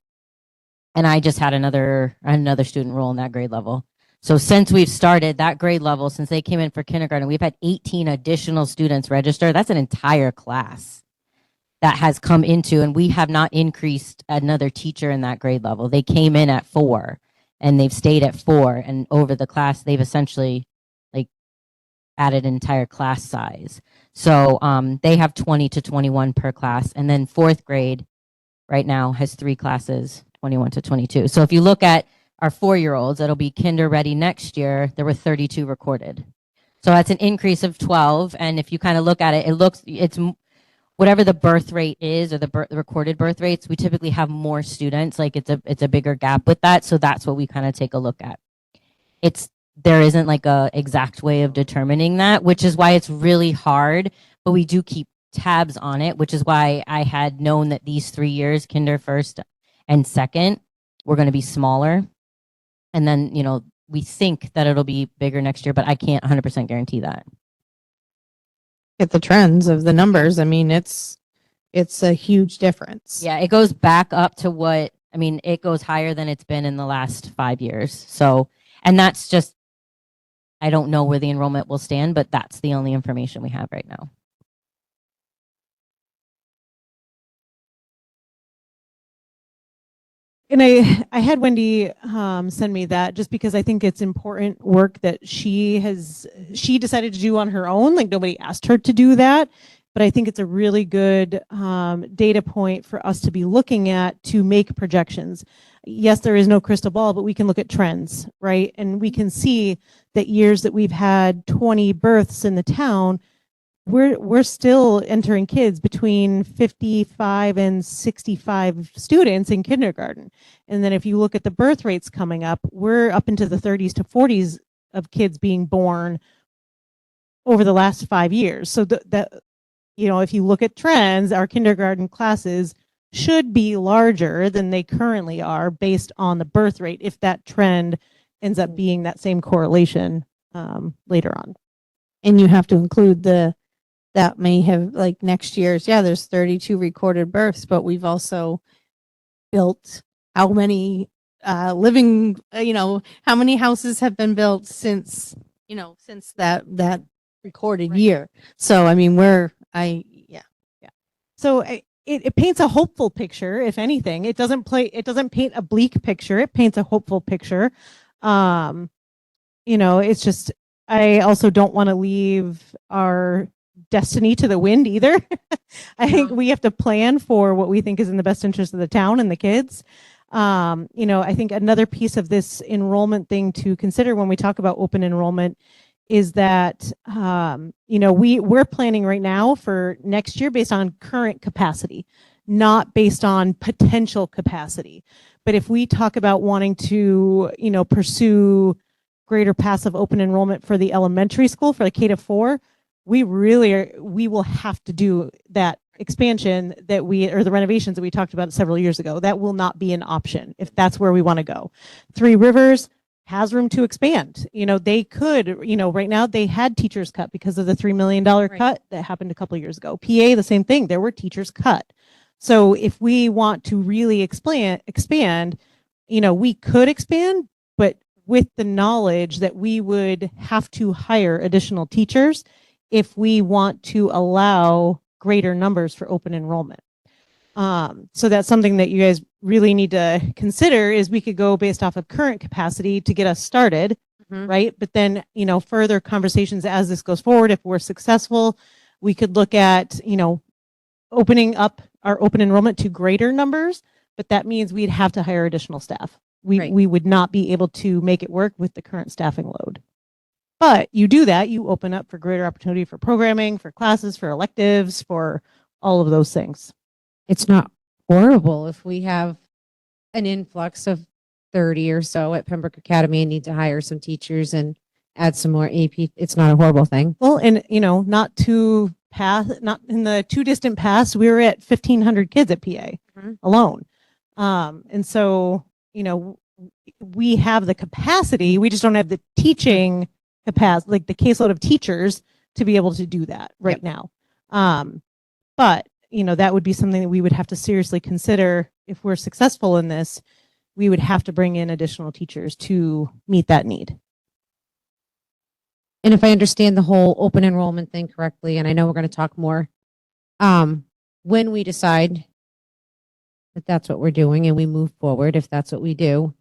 And I just had another student roll in that grade level. So since we've started that grade level, since they came in for kindergarten, we've had 18 additional students register. That's an entire class that has come into, and we have not increased another teacher in that grade level. They came in at 4 and they've stayed at 4, and over the class, they've essentially like added an entire class size. So they have 20 to 21 per class. And then fourth grade right now has 3 classes, 21 to 22. So if you look at our 4-year-olds, that'll be kinder ready next year, there were 32 recorded. So that's an increase of 12. And if you kind of look at it, it's whatever the birth rate is, or the recorded birth rates, we typically have more students. Like, it's a bigger gap with that. So that's what we kind of take a look at. There isn't like a exact way of determining that, which is why it's really hard, but we do keep tabs on it, which is why I had known that these 3 years, kinder first and second, were going to be smaller. And then, we think that it'll be bigger next year, but I can't 100% guarantee that. Get the trends of the numbers. I mean, it's a huge difference. Yeah, it goes back up to it goes higher than it's been in the last 5 years. So, and that's just, I don't know where the enrollment will stand, but that's the only information we have right now. And I had Wendy send me that just because I think it's important work that she decided to do on her own. Like, nobody asked her to do that, but I think it's a really good data point for us to be looking at to make projections. Yes, there is no crystal ball, but we can look at trends, right? And we can see that years that we've had 20 births in the town, we're still entering kids between 55 and 65 students in kindergarten. And then if you look at the birth rates coming up, we're up into the 30s to 40s of kids being born over the last 5 years. So if you look at trends, our kindergarten classes should be larger than they currently are based on the birth rate, if that trend ends up being that same correlation later on. And you have to include that may have, like, next year's, there's 32 recorded births, but we've also built how many how many houses have been built since that recorded year. So, I mean, So it paints a hopeful picture, if anything. It doesn't paint a bleak picture. It paints a hopeful picture. It's just, I also don't want to leave our destiny to the wind either. I think we have to plan for what we think is in the best interest of the town and the kids. I think another piece of this enrollment thing to consider when we talk about open enrollment is that, we're planning right now for next year based on current capacity, not based on potential capacity. But if we talk about wanting to, pursue greater passive open enrollment for the elementary school, for the K-4, we will have to do that expansion or the renovations that we talked about several years ago. That will not be an option if that's where we want to go. Three Rivers has room to expand. They could, right now they had teachers cut because of the $3 million cut that happened a couple of years ago. PA, the same thing. There were teachers cut. So if we want to really expand, we could expand, but with the knowledge that we would have to hire additional teachers if we want to allow greater numbers for open enrollment. So that's something that you guys really need to consider is we could go based off of current capacity to get us started, right? But then, further conversations as this goes forward, if we're successful, we could look at, opening up our open enrollment to greater numbers, but that means we'd have to hire additional staff. We would not be able to make it work with the current staffing load. But you do that, you open up for greater opportunity for programming, for classes, for electives, for all of those things. It's not horrible if we have an influx of 30 or so at Pembroke Academy and need to hire some teachers and add some more AP. It's not a horrible thing. Well, and not in the too distant past, we were at 1,500 kids at PA alone. And so, we have the capacity, we just don't have the teaching capacity, like the caseload of teachers to be able to do that right now. But, that would be something that we would have to seriously consider if we're successful in this. We would have to bring in additional teachers to meet that need. And if I understand the whole open enrollment thing correctly, and I know we're going to talk more, when we decide that that's what we're doing and we move forward, if that's what we do,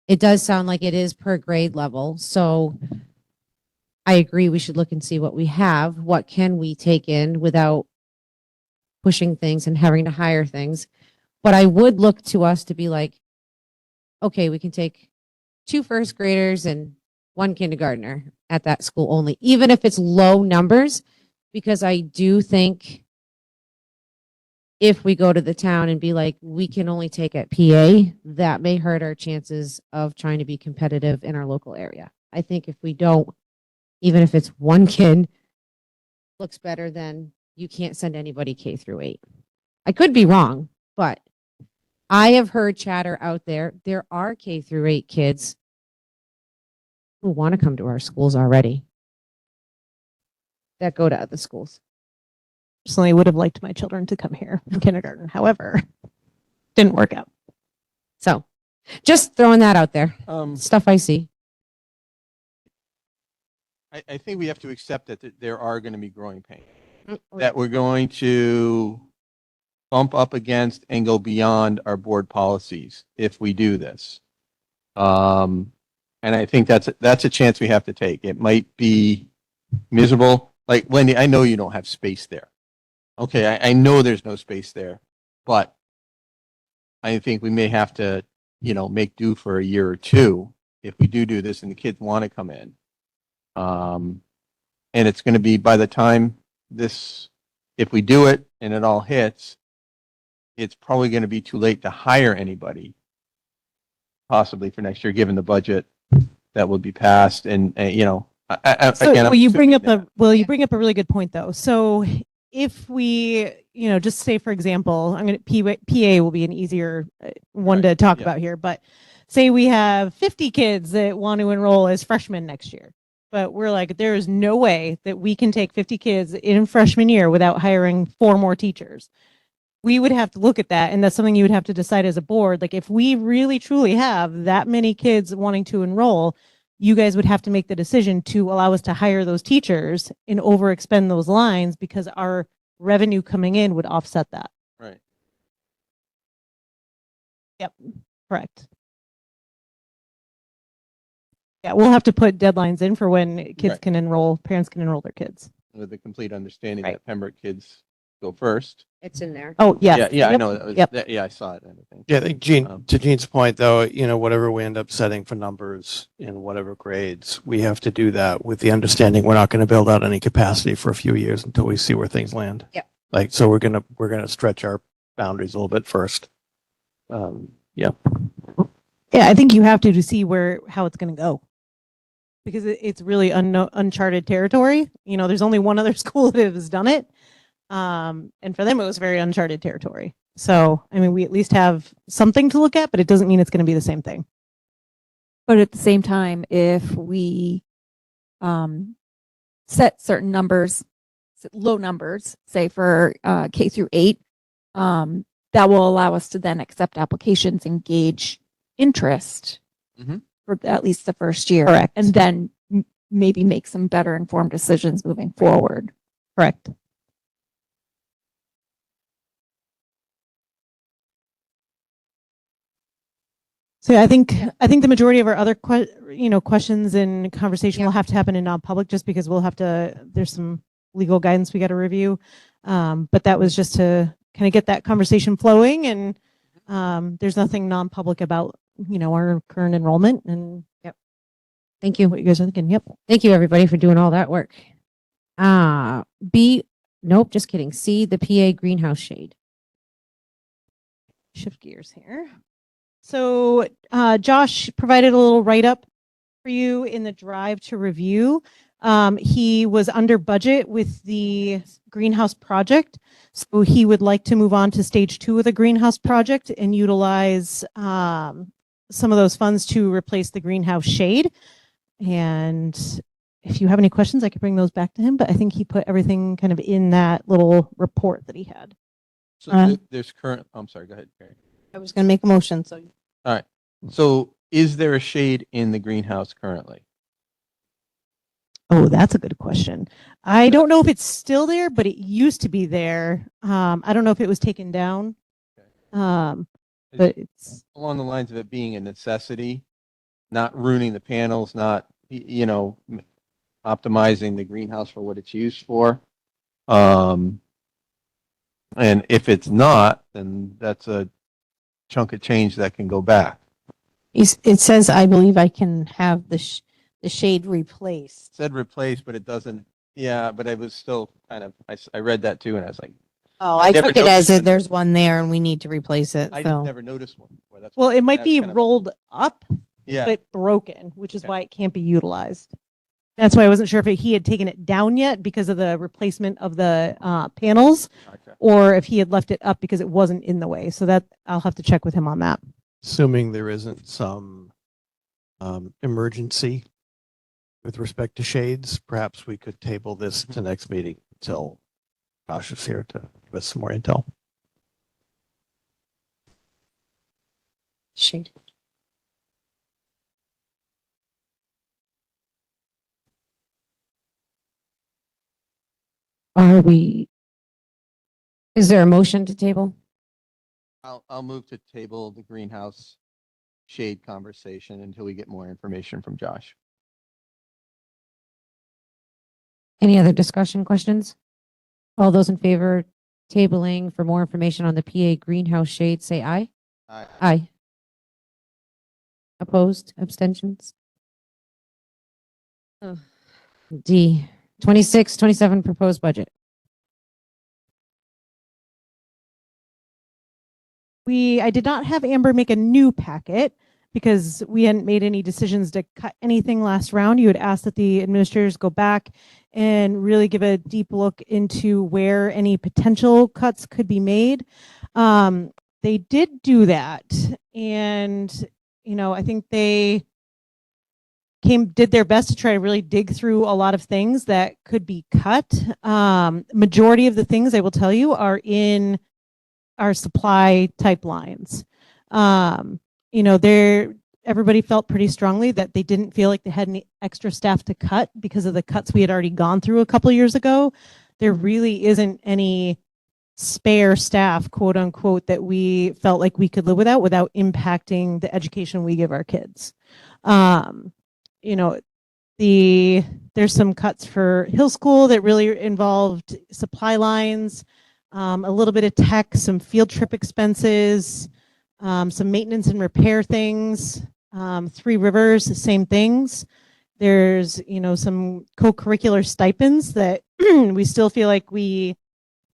it does sound like it is per grade level. So I agree we should look and see what we have. What can we take in without pushing things and having to hire things? But I would look to us to be like, okay, we can take 2 first graders and 1 kindergartner at that school only, even if it's low numbers, because I do think if we go to the town and be like, we can only take at PA, that may hurt our chances of trying to be competitive in our local area. I think if we don't, even if it's 1 kid, looks better than you can't send anybody K-8. I could be wrong, but I have heard chatter out there. There are K-8 kids who want to come to our schools already that go to other schools. Personally, would have liked my children to come here in kindergarten. However, didn't work out. So just throwing that out there. Stuff I see. I think we have to accept that there are going to be growing pains that we're going to bump up against and go beyond our board policies if we do this. And I think that's a chance we have to take. It might be miserable. Like, Wendy, I know you don't have space there. Okay, I know there's no space there, but I think we may have to, make do for a year or two if we do this and the kids want to come in. And it's going to be by the time if we do it and it all hits, it's probably going to be too late to hire anybody, possibly for next year, given the budget that will be passed. And you bring up a really good point though. So if we, just say for example, PA will be an easier one to talk about here, but say we have 50 kids that want to enroll as freshmen next year. But we're like, there is no way that we can take 50 kids in freshman year without hiring 4 more teachers. We would have to look at that. And that's something you would have to decide as a board. Like if we really truly have that many kids wanting to enroll, you guys would have to make the decision to allow us to hire those teachers and overexpend those lines because our revenue coming in would offset that. Right. Yep. Correct. Yeah, we'll have to put deadlines in for when kids can enroll, parents can enroll their kids. With the complete understanding Right. that Pembroke kids go first. It's in there. Oh, yes. Yeah, yeah, I Yep. know. That was, Yep. yeah, I saw it. And everything. Yeah, I think Gene, Um, to Gene's point though, whatever we end up setting for numbers in whatever grades, we have to do that with the understanding we're not going to build out any capacity for a few years until we see where things land. Yep. Like, so we're gonna stretch our boundaries a little bit first. Yeah. Yeah, I think you have to see how it's going to go, because it's really uncharted territory. There's only one other school that has done it, and for them it was very uncharted territory. So, I mean, we at least have something to look at, but it doesn't mean it's going to be the same thing. But at the same time, if we set certain numbers, low numbers, say for K through 8, that will allow us to then accept applications and gauge interest Mhm. for at least the first year. Correct. And then maybe make some better informed decisions moving forward. Correct. So I think the majority of our other questions and conversation will have to happen in non-public, just because there's some legal guidance we got to review. But that was just to kind of get that conversation flowing, and there's nothing non-public about our current enrollment and Thank you. what you guys are thinking. Yep. Thank you, everybody, for doing all that work. Nope, just kidding. C, the PA greenhouse shade. Shift gears here. So Josh provided a little write-up for you in the drive to review. He was under budget with the greenhouse project, so he would like to move on to stage 2 of the greenhouse project and utilize some of those funds to replace the greenhouse shade. And if you have any questions, I could bring those back to him, but I think he put everything kind of in that little report that he had. So there's I'm sorry, go ahead, Karen. I was going to make a motion. So All right. So is there a shade in the greenhouse currently? Oh, that's a good question. I don't know if it's still there, but it used to be there. I don't know if it was taken down. But it's Along the lines of it being a necessity, not ruining the panels, not, optimizing the greenhouse for what it's used for. And if it's not, then that's a chunk of change that can go back. it says, I believe I can have the shade replaced. It said replace, but it doesn't. Yeah, but it was still kind of, I read that too, and I was like, Oh, I I never took it as noticed it. there's one there and we need to replace it. I So just never noticed one before. That's well, why- it might that's be kind of- rolled up, Yeah. but broken, which is Okay. why it can't be utilized. That's why I wasn't sure if he had taken it down yet because of the replacement of the panels, Okay. or if he had left it up because it wasn't in the way. So that I'll have to check with him on that. Assuming there isn't some emergency with respect to shades, perhaps we could table this to next meeting until Josh is here to give us some more intel. shade. Is there a motion to table? I'll move to table the greenhouse shade conversation until we get more information from Josh. Any other discussion questions? All those in favor tabling for more information on the PA greenhouse shade, say aye. Aye. Opposed? Abstentions? D, 26, 27 proposed budget. I did not have Amber make a new packet because we hadn't made any decisions to cut anything last round. You had asked that the administrators go back and really give a deep look into where any potential cuts could be made. They did do that, and I think they did their best to try to really dig through a lot of things that could be cut. Majority of the things I will tell you are in our supply type lines. Everybody felt pretty strongly that they didn't feel like they had any extra staff to cut because of the cuts we had already gone through a couple years ago. There really isn't any spare staff, quote unquote, that we felt like we could live without impacting the education we give our kids. There's some cuts for Hill School that really involved supply lines. a little bit of tech, some field trip expenses, some maintenance and repair things. Three Rivers, the same things. There's, some co-curricular stipends that we still feel like we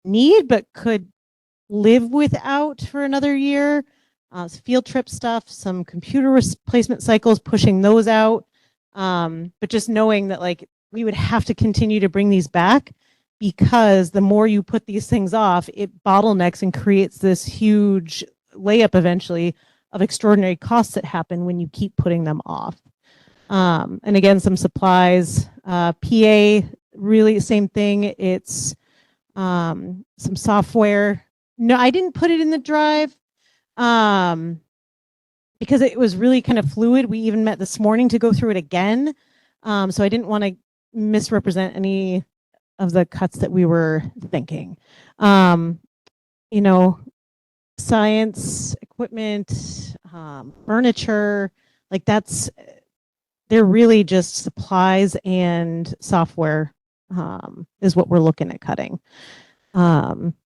need, but could live without for another year. Field trip stuff, some computer replacement cycles, pushing those out. But just knowing that like we would have to continue to bring these back, because the more you put these things off, it bottlenecks and creates this huge layup eventually of extraordinary costs that happen when you keep putting them off. And again, some supplies, PA, really same thing. It's some software. No, I didn't put it in the drive because it was really kind of fluid. We even met this morning to go through it again. So I didn't want to misrepresent any of the cuts that we were thinking. Science, equipment, furniture, like they're really just supplies and software is what we're looking at cutting.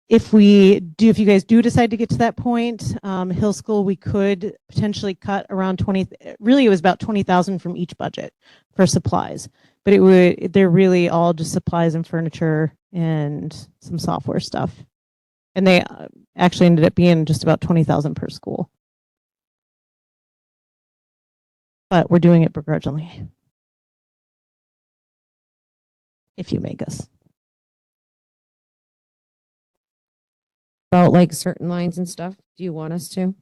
If you guys do decide to get to that point, Hill School, we could potentially cut around 20, really it was about 20,000 from each budget for supplies, but they're really all just supplies and furniture and some software stuff. And they actually ended up being just about 20,000 per school. But we're doing it begrudgingly. If you make us. About like certain lines and stuff. Do you want us to?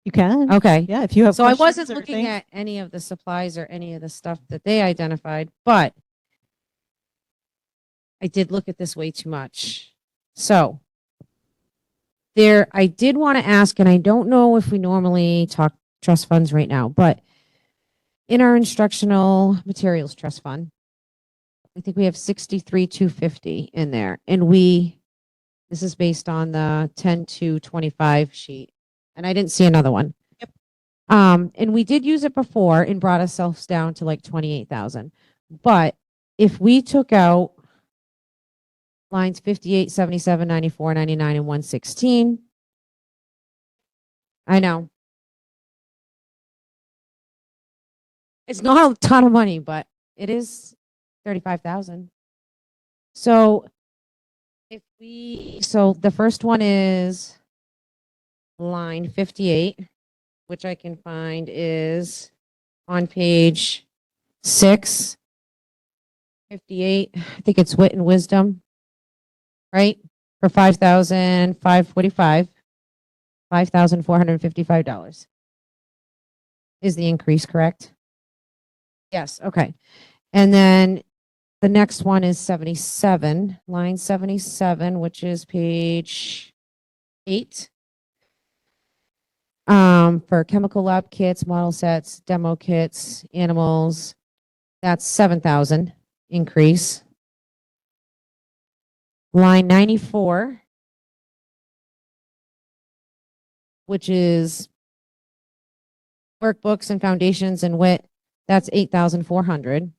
You can. Okay. Yeah, if you have So I questions wasn't or looking things. at any of the supplies or any of the stuff that they identified, but I did look at this way too much. So I did want to ask, and I don't know if we normally talk trust funds right now, but in our instructional materials trust fund, I think we have 63,250 in there. And this is based on the 10-25 sheet. And I didn't see another one. Yep. And we did use it before and brought ourselves down to like 28,000. But if we took out lines 58, 77, 94, 99, and 116. I know. It's not a ton of money, but it is 35,000. So the first one is line 58, which I can find is on page 6. 58, I think it's wit and wisdom. Right? For $5,545, $5,455 is the increase, correct? Yes, okay. And then the next one is 77, line 77, which is page 8. For chemical lab kits, model sets, demo kits, animals, that's 7,000 increase. Line 94, which is workbooks and foundations and wit, that's 8,400.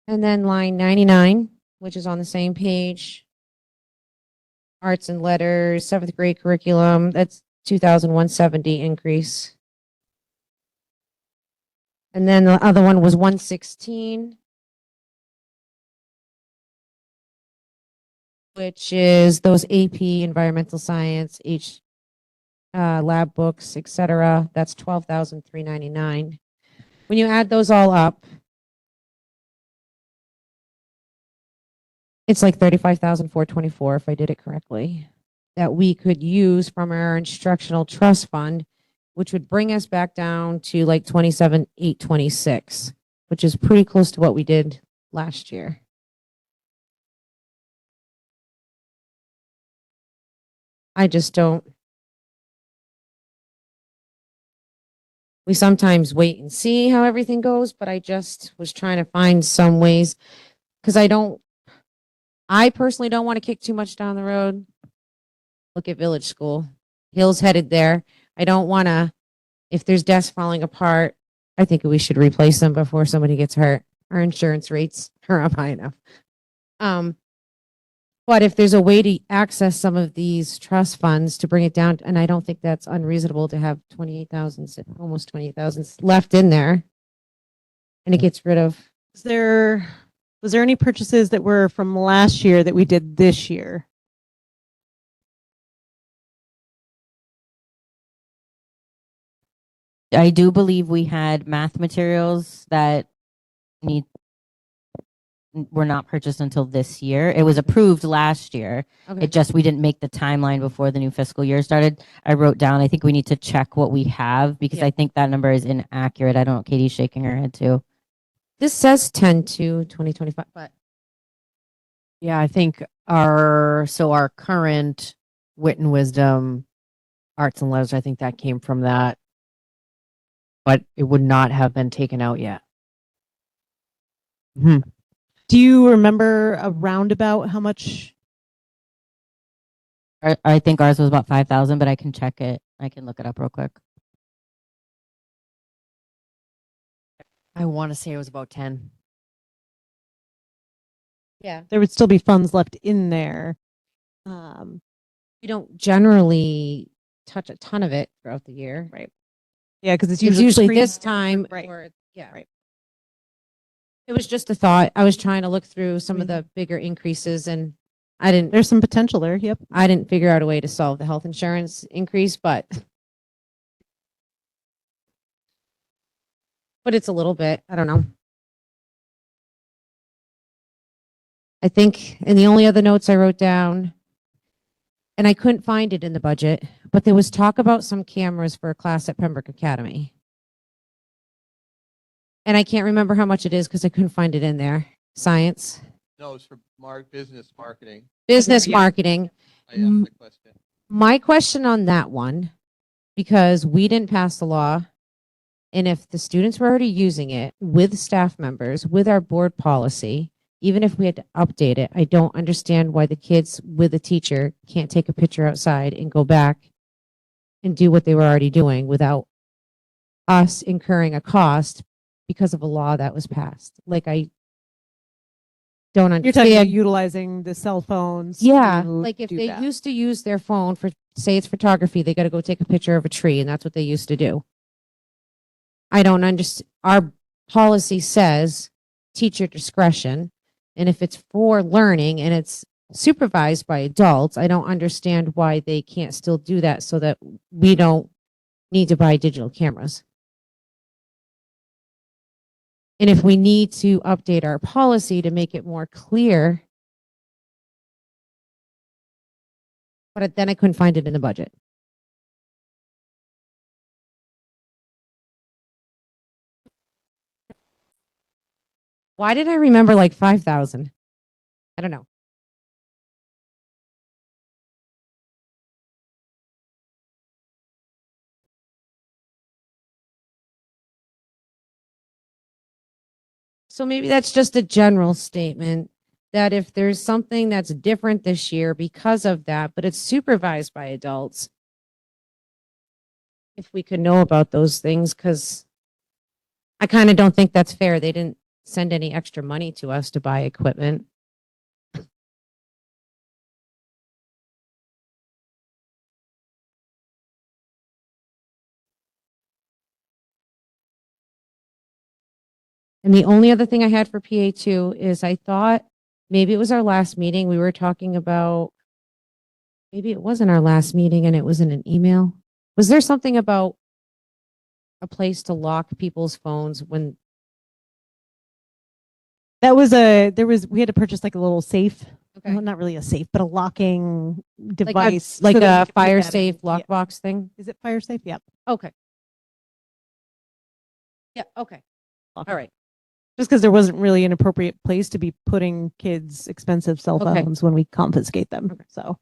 And then line 99, which is on the same page, arts and letters, 7th grade curriculum, that's 2,170 increase. And then the other one was 116. Which is those AP environmental science, lab books, etc. That's 12,399. When you add those all up, it's like 35,424 if I did it correctly, that we could use from our instructional trust fund, which would bring us back down to like 27,826, which is pretty close to what we did last year. I just don't. We sometimes wait and see how everything goes, but I just was trying to find some ways because I personally don't want to kick too much down the road. Look at Village School. Hill's headed there. I don't want to, if there's desks falling apart, I think we should replace them before somebody gets hurt. Our insurance rates are up high enough. But if there's a way to access some of these trust funds to bring it down, and I don't think that's unreasonable to have 28,000, almost 28,000 left in there. And it gets rid of, Was there any purchases that were from last year that we did this year? I do believe we had math materials that need were not purchased until this year. It was approved last year. okay. It just we didn't make the timeline before the new fiscal year started. I wrote down, I think we need to check what we have because Yeah. I think that number is inaccurate. I don't know. Katie's shaking her head too. This says 10/2/2025, but Yeah, I think our current wit and wisdom arts and letters, I think that came from that, but it would not have been taken out yet. Do you remember a roundabout how much? I think ours was about 5,000, but I can check it. I can look it up real quick. I want to say it was about 10. yeah, There would still be funds left in there. we don't generally touch a ton of it throughout the year. Right. Yeah, because it's It's usually usually pre- this time, Right. or yeah, Right. It was just a thought. I was trying to look through some of the bigger increases, and There's some potential there. Yep. I didn't figure out a way to solve the health insurance increase, but it's a little bit. I don't know. I think, and the only other notes I wrote down, and I couldn't find it in the budget, but there was talk about some cameras for a class at Pembroke Academy. And I can't remember how much it is because I couldn't find it in there. Science, No, it's for business marketing. business Yeah. marketing. I asked the question. My question on that one, because we didn't pass the law, and if the students were already using it with staff members, with our board policy, even if we had to update it, I don't understand why the kids with a teacher can't take a picture outside and go back and do what they were already doing without us incurring a cost because of a law that was passed. Like, I don't You're talking about understand. utilizing the cell phones. Yeah, to like if do they that. used to use their phone for, say it's photography, they got to go take a picture of a tree, and that's what they used to do. I don't understand. Our policy says teacher discretion, and if it's for learning and it's supervised by adults, I don't understand why they can't still do that so that we don't need to buy digital cameras. And if we need to update our policy to make it more clear, but then I couldn't find it in the budget. Why did I remember like 5,000? I don't know. So maybe that's just a general statement that if there's something that's different this year because of that, but it's supervised by adults, if we could know about those things, because I kind of don't think that's fair. They didn't send any extra money to us to buy equipment. And the only other thing I had for PA2 is I thought maybe it was our last meeting. We were talking about, maybe it wasn't our last meeting and it was in an email. Was there something about a place to lock people's phones when? That was we had to purchase like a little safe. Okay. Well, not really a safe, but a locking Like device. like so that we a could put fire that in. safe Yeah. lockbox thing? Is it fire safe? Yep. Okay. Yeah, okay. All right. Just because there wasn't really an appropriate place to be putting kids' expensive cell Okay. phones when we confiscate them. So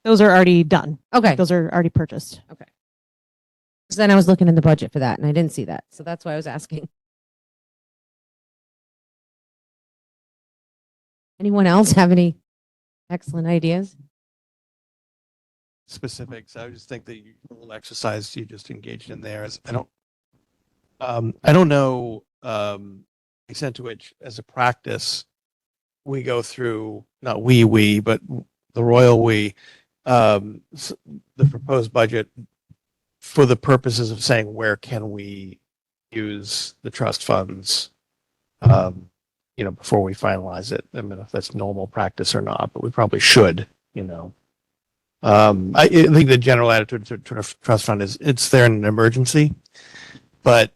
those are already done. Okay. Those are already purchased. So then I was looking in the budget for that and I didn't see that. So that's why I was asking. Anyone else have any excellent ideas? Specifics. I just think that the little exercise you just engaged in there is, I don't know, extent to which as a practice, we go through, not we, but the royal we, the proposed budget for the purposes of saying where can we use the trust funds, before we finalize it. I mean, if that's normal practice or not, but we probably should, I think the general attitude to trust fund is it's there in an emergency, but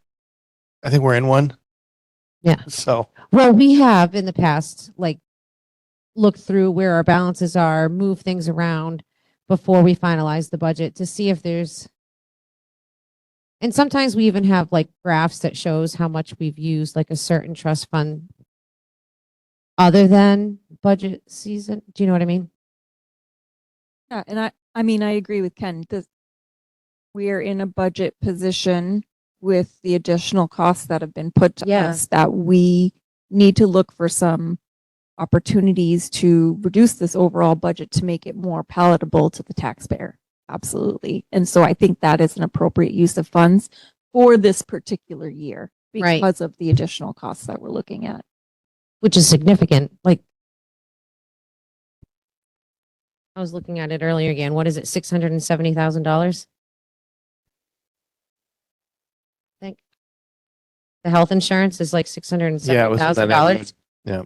I think we're in one. Yeah. So, Well, we have in the past, like, looked through where our balances are, move things around before we finalize the budget to see if there's, and sometimes we even have like graphs that shows how much we've used like a certain trust fund other than budget season. Do you know what I mean? Yeah, and I mean, I agree with Ken. We are in a budget position with the additional costs that have been put to Yeah. us that we need to look for some opportunities to reduce this overall budget to make it more palatable to the taxpayer. Absolutely. And so I think that is an appropriate use of funds for this particular year Right. because of the additional costs that we're looking at. Which is significant. Like, I was looking at it earlier again. What is it? $670,000. I think the health insurance is like yeah, it was $670,000. Yeah.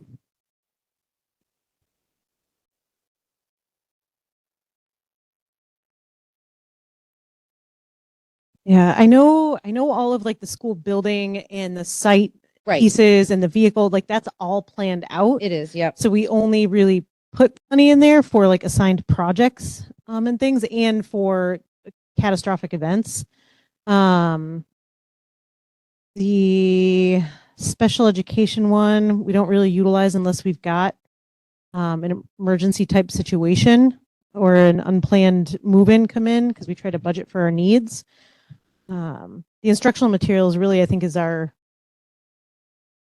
Yeah, I know all of like the school building and the site Right. pieces and the vehicle, like that's all planned out. It is. Yep. So we only really put money in there for like assigned projects and things and for catastrophic events. The special education one, we don't really utilize unless we've got an emergency type situation or an unplanned move-in come in because we try to budget for our needs. The instructional materials really, I think, is our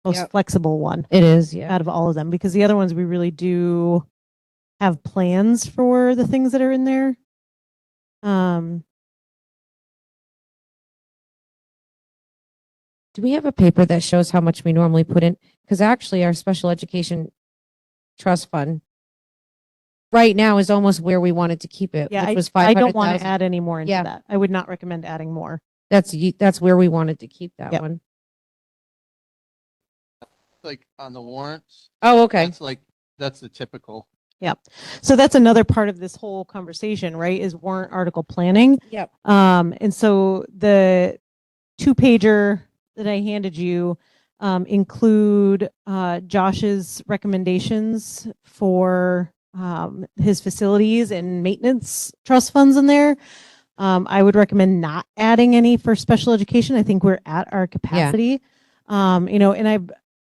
most Yep. flexible one It is. Yeah. out of all of them because the other ones we really do have plans for the things that are in there. Do we have a paper that shows how much we normally put in? Because actually, our special education trust fund right now is almost where we wanted to keep it, Yeah, which was I don't want 500,000. to add any more into Yeah. that. I would not recommend adding more. That's where we wanted to keep that Yep. one. Like on the warrants. Oh, okay. That's the typical. So that's another part of this whole conversation, right? Is warrant article planning. Yep. And so the 2-pager that I handed you include Josh's recommendations for his facilities and maintenance trust funds in there. I would recommend not adding any for special education. I think we're at our capacity. And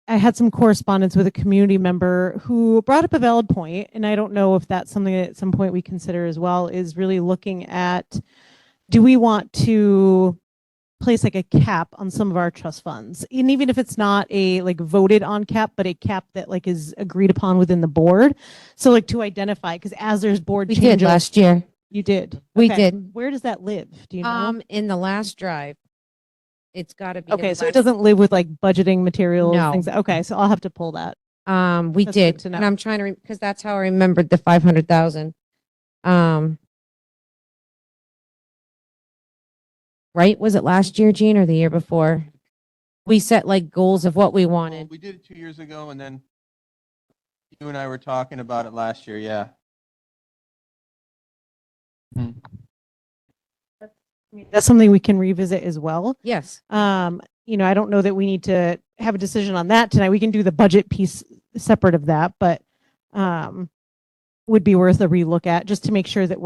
I had some correspondence with a community member who brought up a valid point, and I don't know if that's something that at some point we consider as well, is really looking at, do we want to place like a cap on some of our trust funds? And even if it's not a like voted on cap, but a cap that like is agreed upon within the board. So like to identify, because as there's board We changes. did last year. You did? We Okay. did. Where does that live? Do you know? In the last drive, it's got to be. in Okay, the so it last- doesn't live with like budgeting materials, No. things. Okay, so I'll have to pull that. We That's did, good to know. and I'm trying to because that's how I remembered the 500,000. Right? Was it last year, Gene, or the year before? We set like goals of what we Well, wanted. we did it 2 years ago, and then you and I were talking about it last year. Yeah. That's something we can revisit as well. Yes. I don't know that we need to have a decision on that tonight. We can do the budget piece separate of that, but would be worth a relook at just to make sure that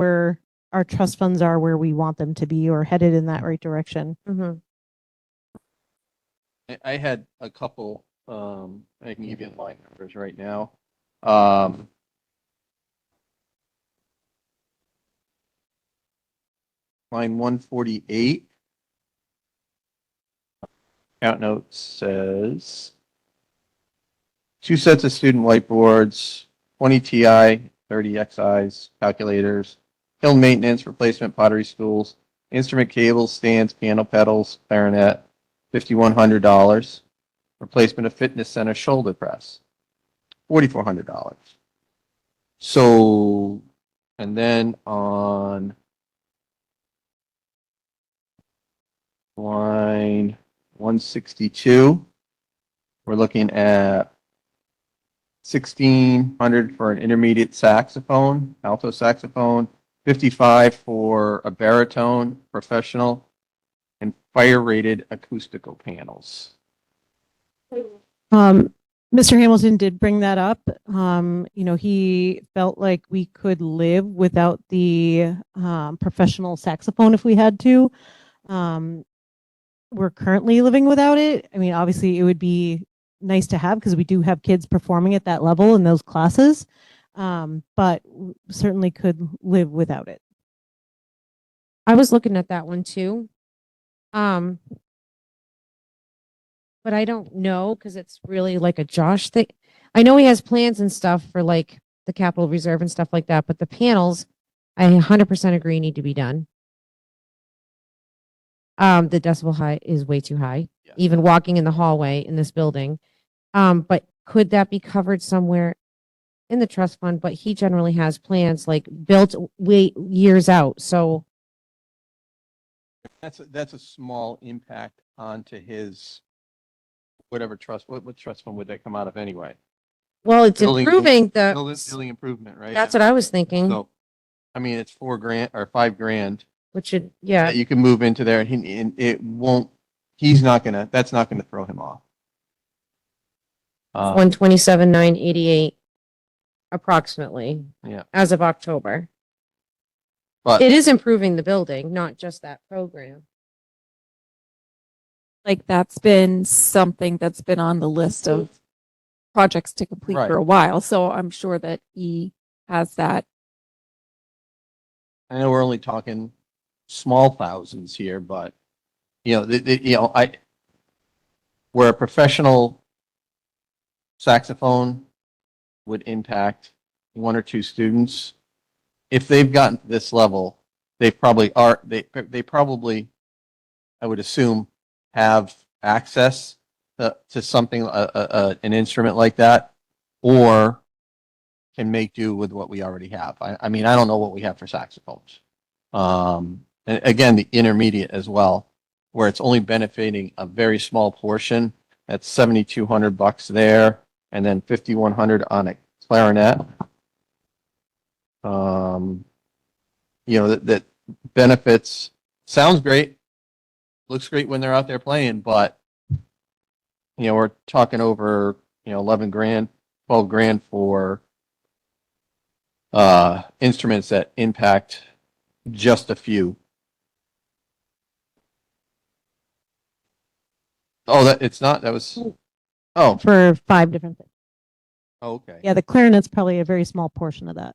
our trust funds are where we want them to be or headed in that right direction. Mm-hmm. I had a couple, I can give you line numbers right now. Line 148. Account note says 2 sets of student whiteboards, 20 TI, 30 XIs, calculators, hill maintenance, replacement pottery schools, instrument cables, stands, piano pedals, clarinet, $5,100. Replacement of fitness center shoulder press. $4,400. So, and then on line 162, we're looking at 1,600 for an intermediate saxophone, alto saxophone, 55 for a baritone professional, and fire rated acoustical panels. Mr. Hamilton did bring that up. He felt like we could live without the professional saxophone if we had to. We're currently living without it. I mean, obviously, it would be nice to have because we do have kids performing at that level in those classes, but certainly could live without it. I was looking at that one too. But I don't know because it's really like a Josh thing. I know he has plans and stuff for like the capital reserve and stuff like that, but the panels, I 100% agree need to be done. The decibel high is way too high, Yeah. even walking in the hallway in this building. But could that be covered somewhere in the trust fund? But he generally has plans like built way years out. So That's a small impact onto his whatever trust. What trust fund would that come out of anyway? well, it's Building- improving Building improvement, right? that's what I was thinking. So, I mean, it's $4,000 or $5,000 Which should yeah. that you can move into there, and it won't. That's not gonna throw him off. 127,988 approximately Yeah, as of October. but It is improving the building, not just that program. Like that's been something that's been on the list of projects to complete Right. for a while. So I'm sure that he has that. I know we're only talking small thousands here, but where a professional saxophone would impact one or two students, if they've gotten to this level, they probably, I would assume, have access to something, an instrument like that, or can make do with what we already have. I mean, I don't know what we have for saxophones. And again, the intermediate as well, where it's only benefiting a very small portion. That's $7,200 there, and then $5,100 on a clarinet. That benefits. Sounds great. Looks great when they're out there playing, but we're talking over 11 grand, 12 grand for instruments that impact just a few. Oh, that was, oh, For 5 different things. okay. Yeah, the clarinet's probably a very small portion of that.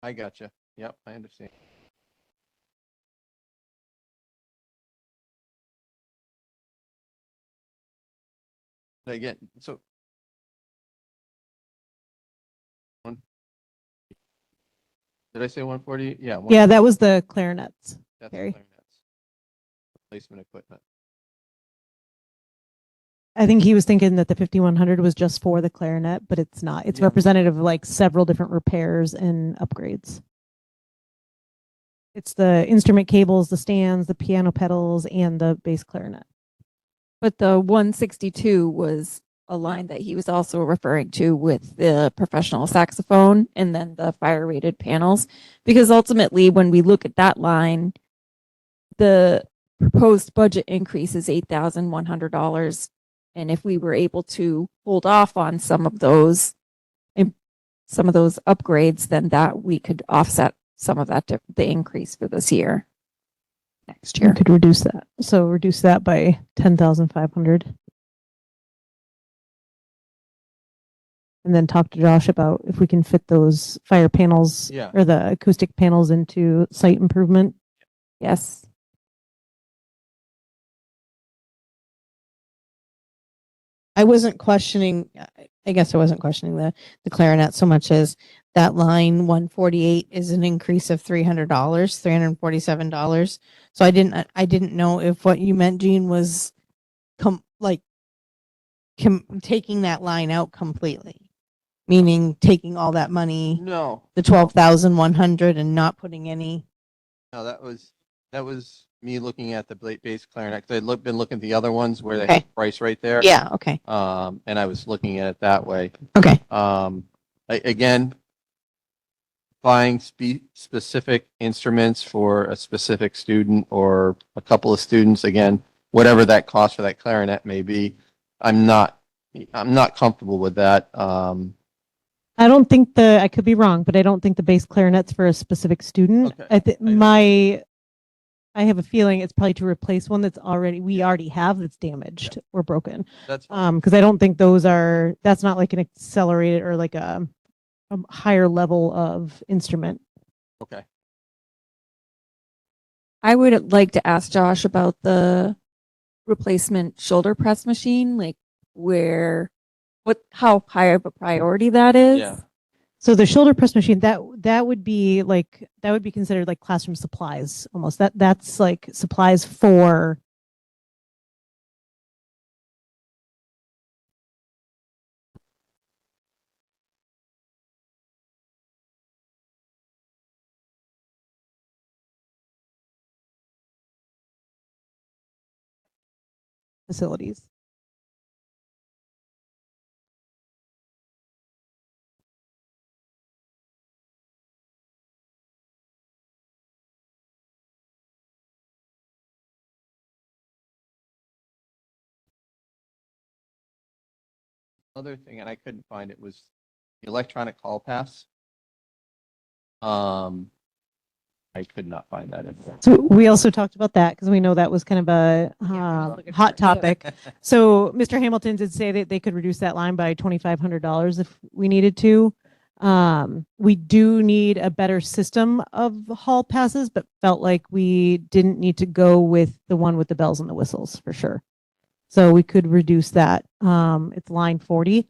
I gotcha. Yep, I understand. Again, so did I say 140? Yeah. Yeah, that was the clarinets. That's Carrie. clarinets. Replacement equipment. I think he was thinking that the 5,100 was just for the clarinet, but it's not. It's Yeah. representative of like several different repairs and upgrades. It's the instrument cables, the stands, the piano pedals, and the bass clarinet. But the 162 was a line that he was also referring to with the professional saxophone and then the fire rated panels. Because ultimately, when we look at that line, the proposed budget increase is $8,100. And if we were able to hold off on some of those upgrades, then that we could offset some of that, the increase for this year, next You year. could reduce that. So reduce that by 10,500. And then talk to Josh about if we can fit those fire panels Yeah. or the acoustic panels into site improvement. Yes. I wasn't questioning. I guess I wasn't questioning the clarinet so much as that line 148 is an increase of $300, $347. So I didn't know if what you meant, Jean, was taking that line out completely, meaning taking all that money, No, the 12,100, and not putting any. no, that was me looking at the bass clarinet. 'Cause been looking at the other ones where they Okay. have the price right there. Yeah. Okay. And I was looking at it that way. Okay. Again, buying specific instruments for a specific student or a couple of students, again, whatever that cost for that clarinet may be, I'm not comfortable with that. I don't think I could be wrong, but I don't think the bass clarinet's for a specific student. Okay. I have a feeling it's probably to replace one we already have that's damaged or broken. That's fine. Because I don't think that's not like an accelerated or like a higher level of instrument. Okay. I would like to ask Josh about the replacement shoulder press machine, like how high of a priority that is. Yeah. So the shoulder press machine, that would be considered like classroom supplies almost. That's like supplies for facilities. Other thing, and I couldn't find it, was the electronic hall pass. I could not find that in there. So we also talked about that because we know that was kind of a hot topic. So Mr. Hamilton did say that they could reduce that line by $2,500 if we needed to. We do need a better system of hall passes, but felt like we didn't need to go with the one with the bells and the whistles for sure. So we could reduce that. It's line 40.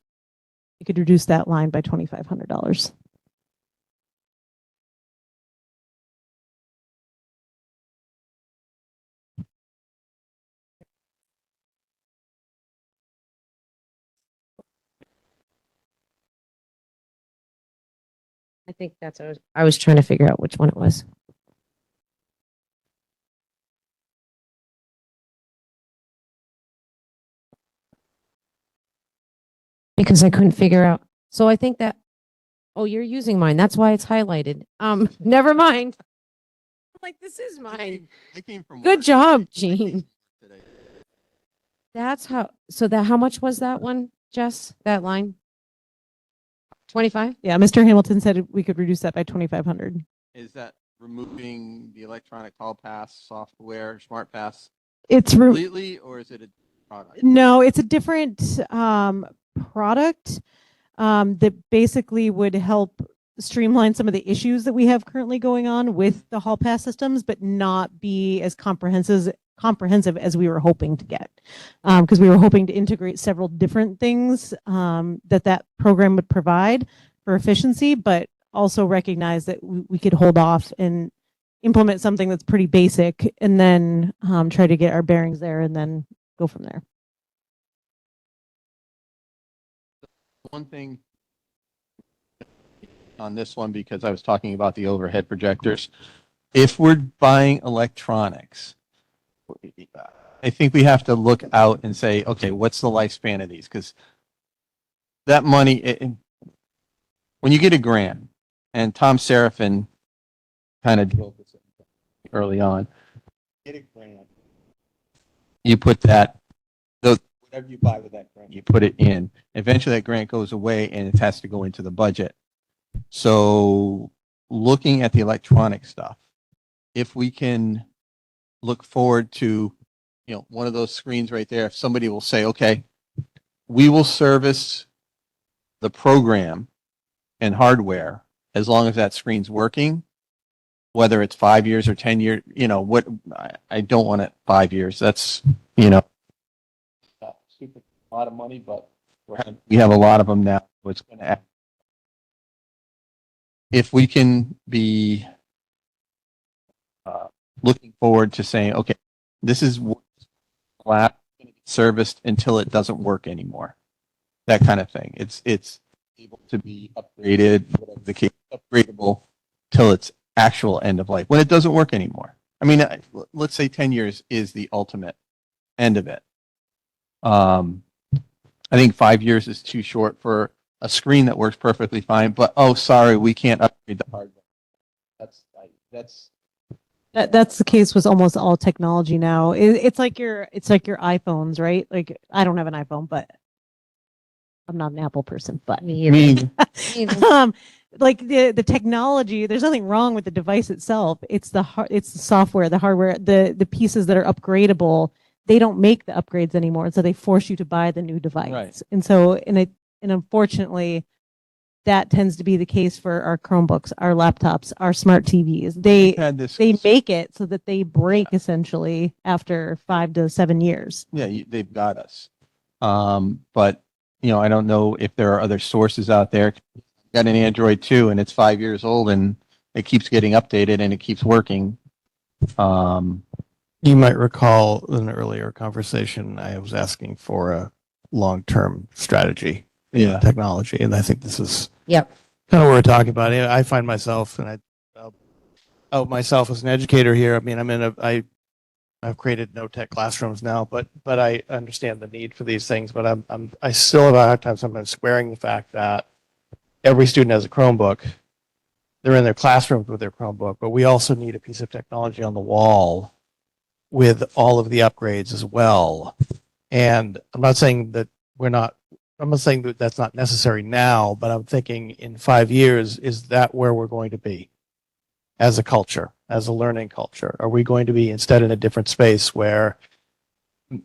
We could reduce that line by $2,500. I think that's what I was trying to figure out which one it was. Because I couldn't figure out. So I think that, oh, you're using mine. That's why it's highlighted. Never mind. I'm like, this is mine. I came from Good work. job, I came Jean. from work today. That's how, how much was that one, Jess? That line? 25? Yeah, Mr. Hamilton said we could reduce that by 2,500. Is that removing the electronic hall pass software, smart pass It's completely, or is it a product? No, it's a different product that basically would help streamline some of the issues that we have currently going on with the hall pass systems, but not be as comprehensive as we were hoping to get. Because we were hoping to integrate several different things that program would provide for efficiency, but also recognize that we could hold off and implement something that's pretty basic and then try to get our bearings there and then go from there. One thing on this one, because I was talking about the overhead projectors, if we're buying electronics, I think we have to look out and say, okay, what's the lifespan of these? Because that money, when you get a grant, and Tom Seraphin kind of drilled this early on, get a grant, you put that, whatever you buy with that grant, you put it in. Eventually that grant goes away and it has to go into the budget. So looking at the electronic stuff, if we can look forward to, one of those screens right there, if somebody will say, okay, we will service the program and hardware as long as that screen's working, whether it's 5 years or 10 years, I don't want it 5 years. That's, not super a lot of money, but We have a lot of them now. So it's going to, if we can be looking forward to saying, okay, this is lab serviced until it doesn't work anymore. That kind of thing. It's able to be upgraded, whatever the case, upgradable till its actual end of life when it doesn't work anymore. I mean, let's say 10 years is the ultimate end of it. I think 5 years is too short for a screen that works perfectly fine, but oh, sorry, we can't upgrade the hardware. That's That's the case with almost all technology now. It's like your iPhones, right? Like I don't have an iPhone, but I'm not an Apple person, but Me me. either. like the technology, there's nothing wrong with the device itself. It's it's the software, the hardware, the pieces that are upgradable. They don't make the upgrades anymore, so they force you to buy the new device. Right. And so, and unfortunately, that tends to be the case for our Chromebooks, our laptops, our smart TVs. We've had this. They make it so that they break essentially after 5 to 7 years. Yeah, they've got us. But I don't know if there are other sources out there. Got an Android too, and it's 5 years old, and it keeps getting updated and it keeps working. You might recall in an earlier conversation, I was asking for a long-term strategy in Yeah. technology, and I think this is Yep. kind of what we're talking about. I find myself, and I'll out myself as an educator here. I mean, I've created no tech classrooms now, but I understand the need for these things. But I still have a hard time sometimes squaring the fact that every student has a Chromebook. They're in their classrooms with their Chromebook, but we also need a piece of technology on the wall with all of the upgrades as well. And I'm not saying that I'm not saying that that's not necessary now, but I'm thinking in 5 years, is that where we're going to be as a culture, as a learning culture? Are we going to be instead in a different space where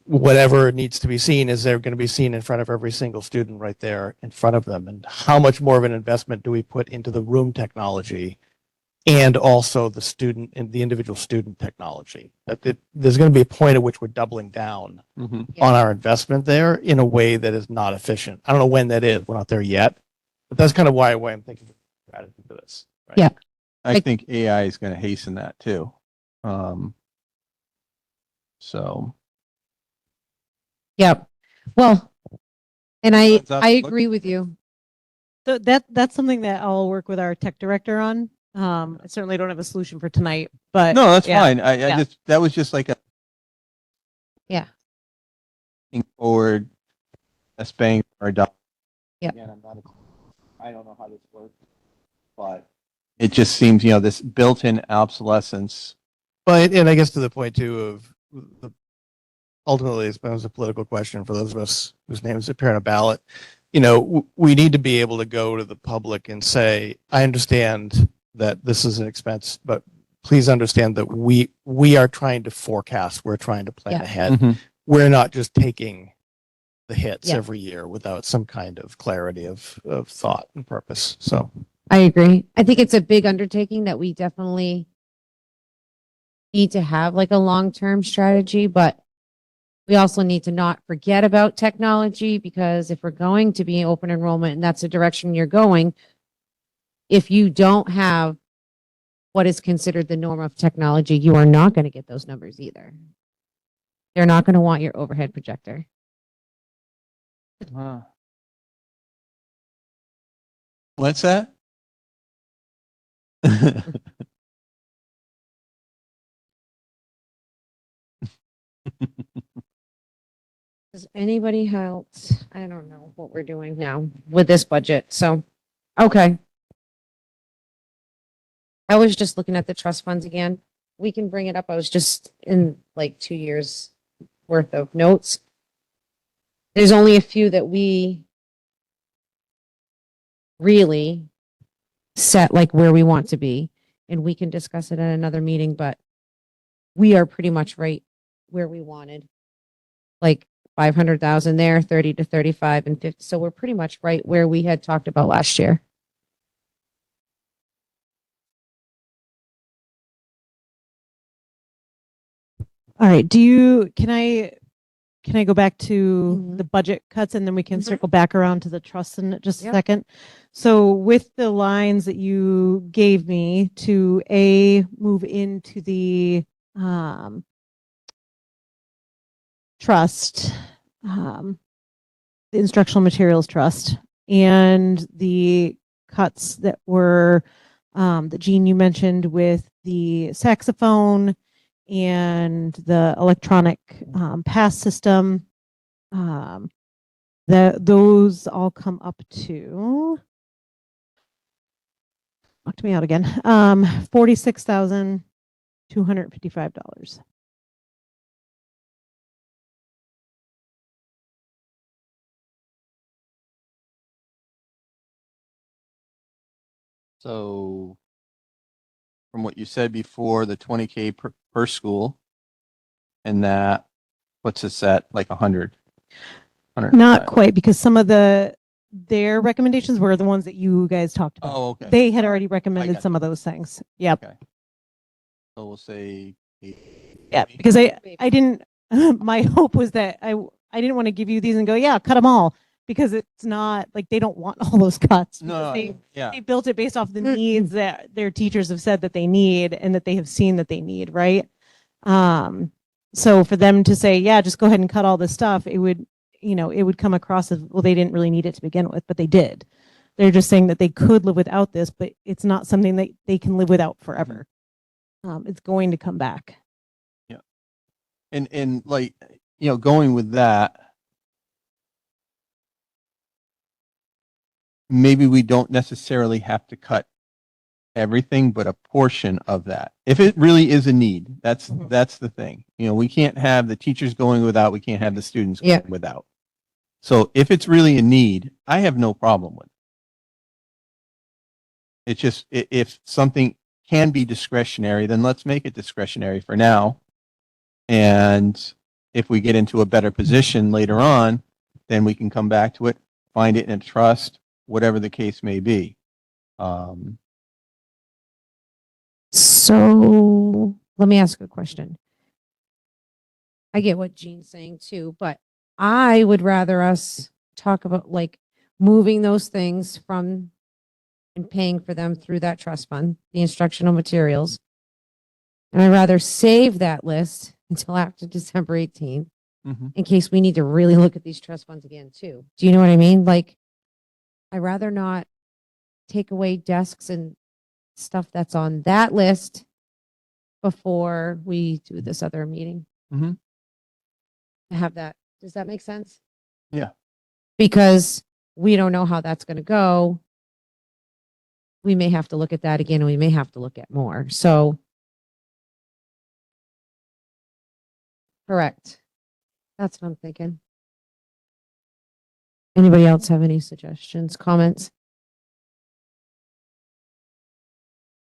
whatever needs to be seen is they're going to be seen in front of every single student right there in front of them? And how much more of an investment do we put into the room technology and also the student and the individual student technology? There's going to be a point at which we're doubling down Mhm. on our investment there in a way that is not efficient. I don't know when that is. We're not there yet, but that's kind of why I'm thinking of strategy for this. Right? Yeah. I think AI is going to hasten that too. So Yep. Well, and Heads up, I look- agree with you. So that's something that I'll work with our tech director on. I certainly don't have a solution for tonight, but no, that's yeah. fine. I Yeah. just that was just like a Yeah. forward best bang for a dollar. Yep. Again, I don't know how this works, but it just seems this built-in obsolescence. But and I guess to the point too of ultimately it's becomes a political question for those of us whose names appear on a ballot. We need to be able to go to the public and say, I understand that this is an expense, but please understand that we are trying to forecast. We're trying to plan Yeah. ahead. Mhm. We're not just taking the hits Yeah. every year without some kind of clarity of thought and purpose. So I agree. I think it's a big undertaking that we definitely need to have like a long-term strategy, but we also need to not forget about technology, because if we're going to be open enrollment and that's the direction you're going, if you don't have what is considered the norm of technology, you are not going to get those numbers either. They're not going to want your overhead projector. What's that? Does anybody else? I don't know what we're doing now with this budget. So, okay. I was just looking at the trust funds again. We can bring it up. I was just in like 2 years worth of notes. There's only a few that we really set like where we want to be, and we can discuss it at another meeting, but we are pretty much right where we wanted. Like 500,000 there, 30 to 35 and 50. So we're pretty much right where we had talked about last year. All right. Can I can I go back to Mhm. the budget cuts and then we can Mhm. circle back around to the trust in just a Yep. second? So with the lines that you gave me to move into the trust, the instructional materials trust, and the cuts that were that Jean you mentioned with the saxophone and the electronic pass system. Those all come up to, knocked me out again. $46,255. So from what you said before, the 20K per school, and that puts us at like 100. Not quite, because some of their recommendations were the ones that you guys talked about. Oh, okay. They had already recommended got some you. of those things. Yep. Okay. So we'll say. Yeah, because I didn't, my hope was that I didn't want to give you these and go, yeah, cut them all, because it's not like they don't want all those cuts. No, because yeah. they built it based off the needs that their teachers have said that they need and that they have seen that they need, right? So for them to say, yeah, just go ahead and cut all this stuff, it would, it would come across as, well, they didn't really need it to begin with, but they did. They're just saying that they could live without this, but it's not something that they can live without forever. It's going to come back. Yeah. And like, going with that, maybe we don't necessarily have to cut everything, but a portion of that. If it really is a need, that's the thing. We can't have the teachers going without, we can't have the students Yeah. going without. So if it's really a need, I have no problem with it. It's just if something can be discretionary, then let's make it discretionary for now. And if we get into a better position later on, then we can come back to it, find it in a trust, whatever the case may be. So let me ask a question. I get what Jean's saying too, but I would rather us talk about like moving those things from and paying for them through that trust fund, the instructional materials. And I'd rather save that list until after December 18th in case we need to really look at these trust funds again too. Do you know what I mean? Like, I'd rather not take away desks and stuff that's on that list before we do this other meeting. Mhm. I have that. Does that make sense? Yeah. Because we don't know how that's going to go. We may have to look at that again, and we may have to look at more. So, correct. That's what I'm thinking. Anybody else have any suggestions, comments?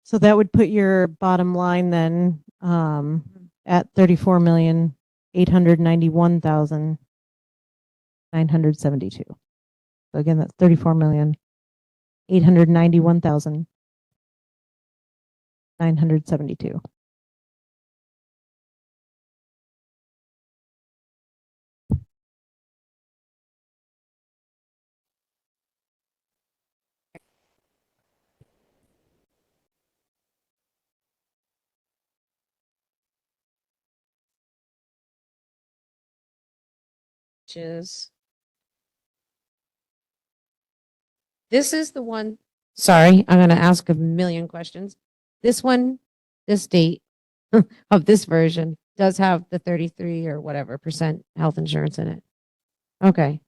So that would put your bottom line then at 34,891,972. So again, that's 34,891,972. Which is this is the one. Sorry, I'm going to ask a million questions. This one, this date of this version does have the 33 or whatever percent health insurance in it. Okay.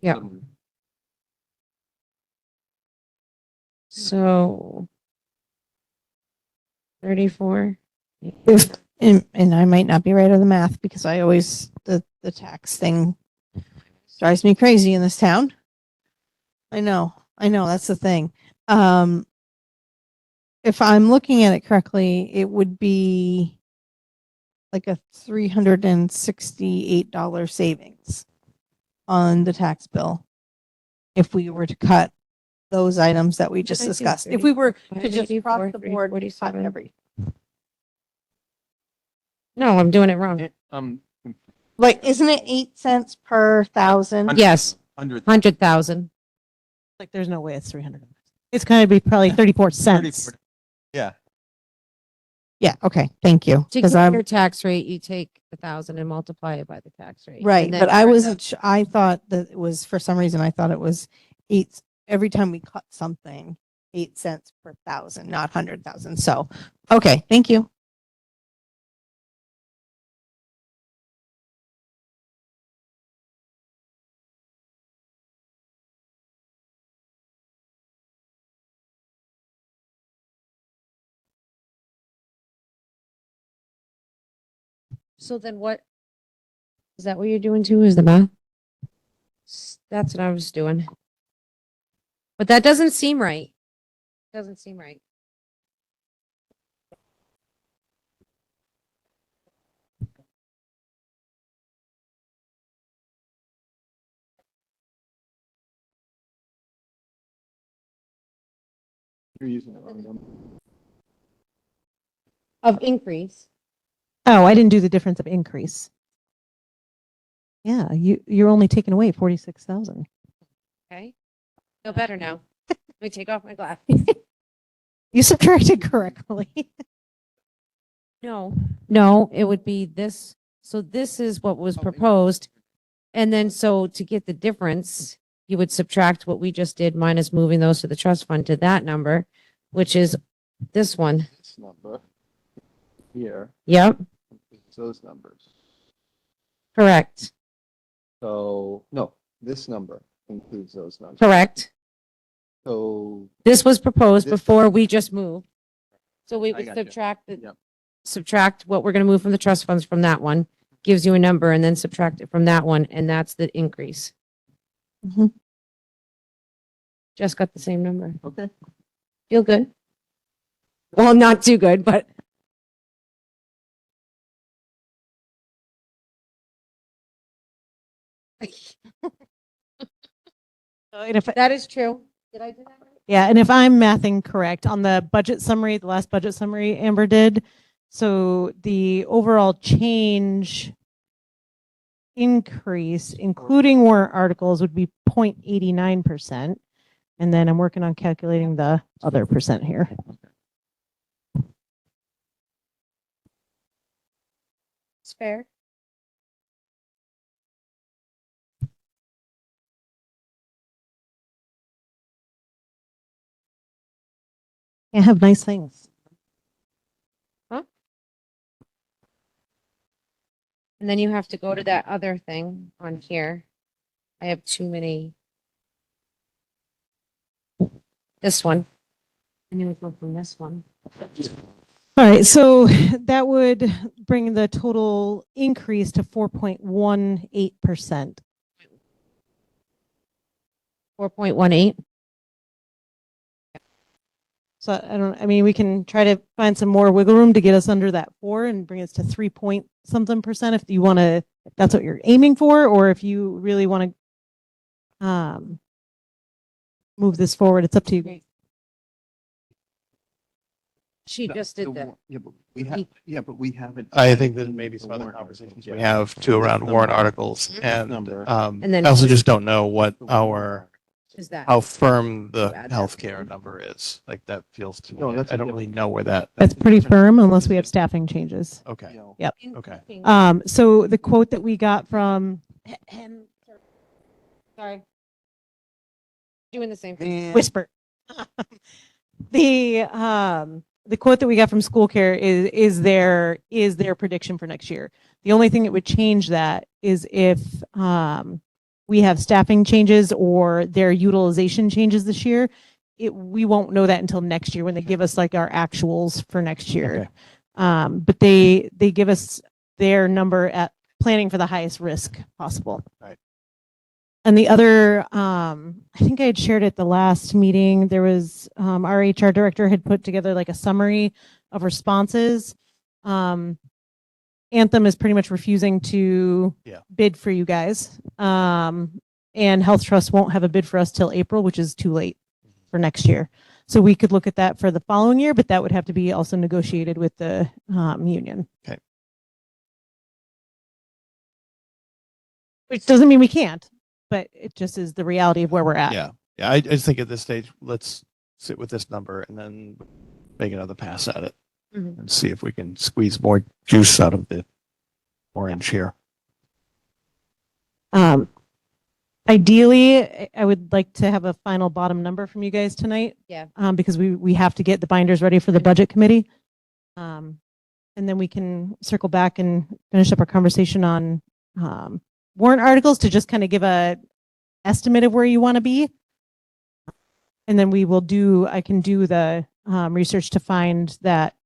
Yeah. So 34. And I might not be right on the math because I always, the tax thing drives me crazy in this town. I know, that's the thing. If I'm looking at it correctly, it would be like a $368 savings on the tax bill if we were to cut those items that we just I do? discussed. If we were to just 584, across the board cut 347. every. No, I'm doing it wrong. Like, isn't it 8 cents per thousand? Yes, 100,000. 100,000. Like, there's no way it's 300. It's going to be probably 34 cents. Yeah. Yeah, okay, thank you. To Because get I'm, your tax rate, you take 1,000 and multiply it by the tax rate. right, And then but I for wasn't, the- I thought that it was, for some reason, I thought it was 8, every time we cut something, 8 cents per thousand, not 100,000. So, okay, thank you. So then what? Is that what you're doing too? Is the math? That's what I was doing. But that doesn't seem right. Doesn't seem right. You're using the wrong number. Of increase. Oh, I didn't do the difference of increase. Yeah, you're only taking away 46,000. Okay. Feel better now. Let me take off my glasses. You subtracted correctly. No, it would be this. So this is what was proposed. And then so to get the difference, you would subtract what we just did minus moving those to the trust fund to that number, which is this one. This number here, Yep, is those numbers. correct, So, no, this number includes those numbers. correct. So, This was proposed This- before we just moved. So we I would got you. subtract Yep. subtract what we're going to move from the trust funds from that one, gives you a number, and then subtract it from that one, and that's the increase. Mhm. Just got the same number. okay. Feel good? Well, not too good, but. And if, That is true. Did I do that right? yeah, and if I'm mathing correct on the budget summary, the last budget summary Amber did, so the overall change increase, including warrant articles, would be 0.89%. And then I'm working on calculating the other percent here. It's fair. Can't have nice things. And then you have to go to that other thing on here. I have too many. This one. And you would go from this one. All right, so that would bring the total increase to 4.18%. 4.18. So I mean, we can try to find some more wiggle room to get us under that 4 and bring us to 3 point something percent if you want to, if that's what you're aiming for, or if you really want to move this forward. It's up to you. She just did that. Yeah, but we have, yeah, but we haven't. I think that maybe some other Warrant conversations articles, we yeah. have too around This warrant number, articles this and, number, And then- I also just don't know what the warrant our, Is that? how firm the Add that. healthcare number is. Like that feels to No, me, that's I a don't really know where that, That's pretty firm unless we have staffing changes. you okay. know, Yep. Okay. So the quote that we got from Sorry. Doing the same thing. Whisper. The quote that we got from School Care is their prediction for next year. The only thing that would change that is if we have staffing changes or their utilization changes this year. We won't know that until next year when they give us like our actuals for next year. Okay. But they give us their number at planning for the highest risk possible. Right. And the other, I think I had shared at the last meeting, there was, our HR director had put together like a summary of responses. Anthem is pretty much refusing to bid for you guys. And Health Trust won't have a bid for us till April, which is too late for next year. So we could look at that for the following year, but that would have to be also negotiated with the union. Okay. Which doesn't mean we can't, but it just is the reality of where we're at. Yeah. Yeah. I just think at this stage, let's sit with this number and then make another pass at it Mhm. and see if we can squeeze more juice out of the orange here. Ideally, I would like to have a final bottom number from you guys tonight. Yeah. Because we have to get the binders ready for the budget committee. And then we can circle back and finish up our conversation on warrant articles to just kind of give a estimate of where you want to be. And then I can do the research to find that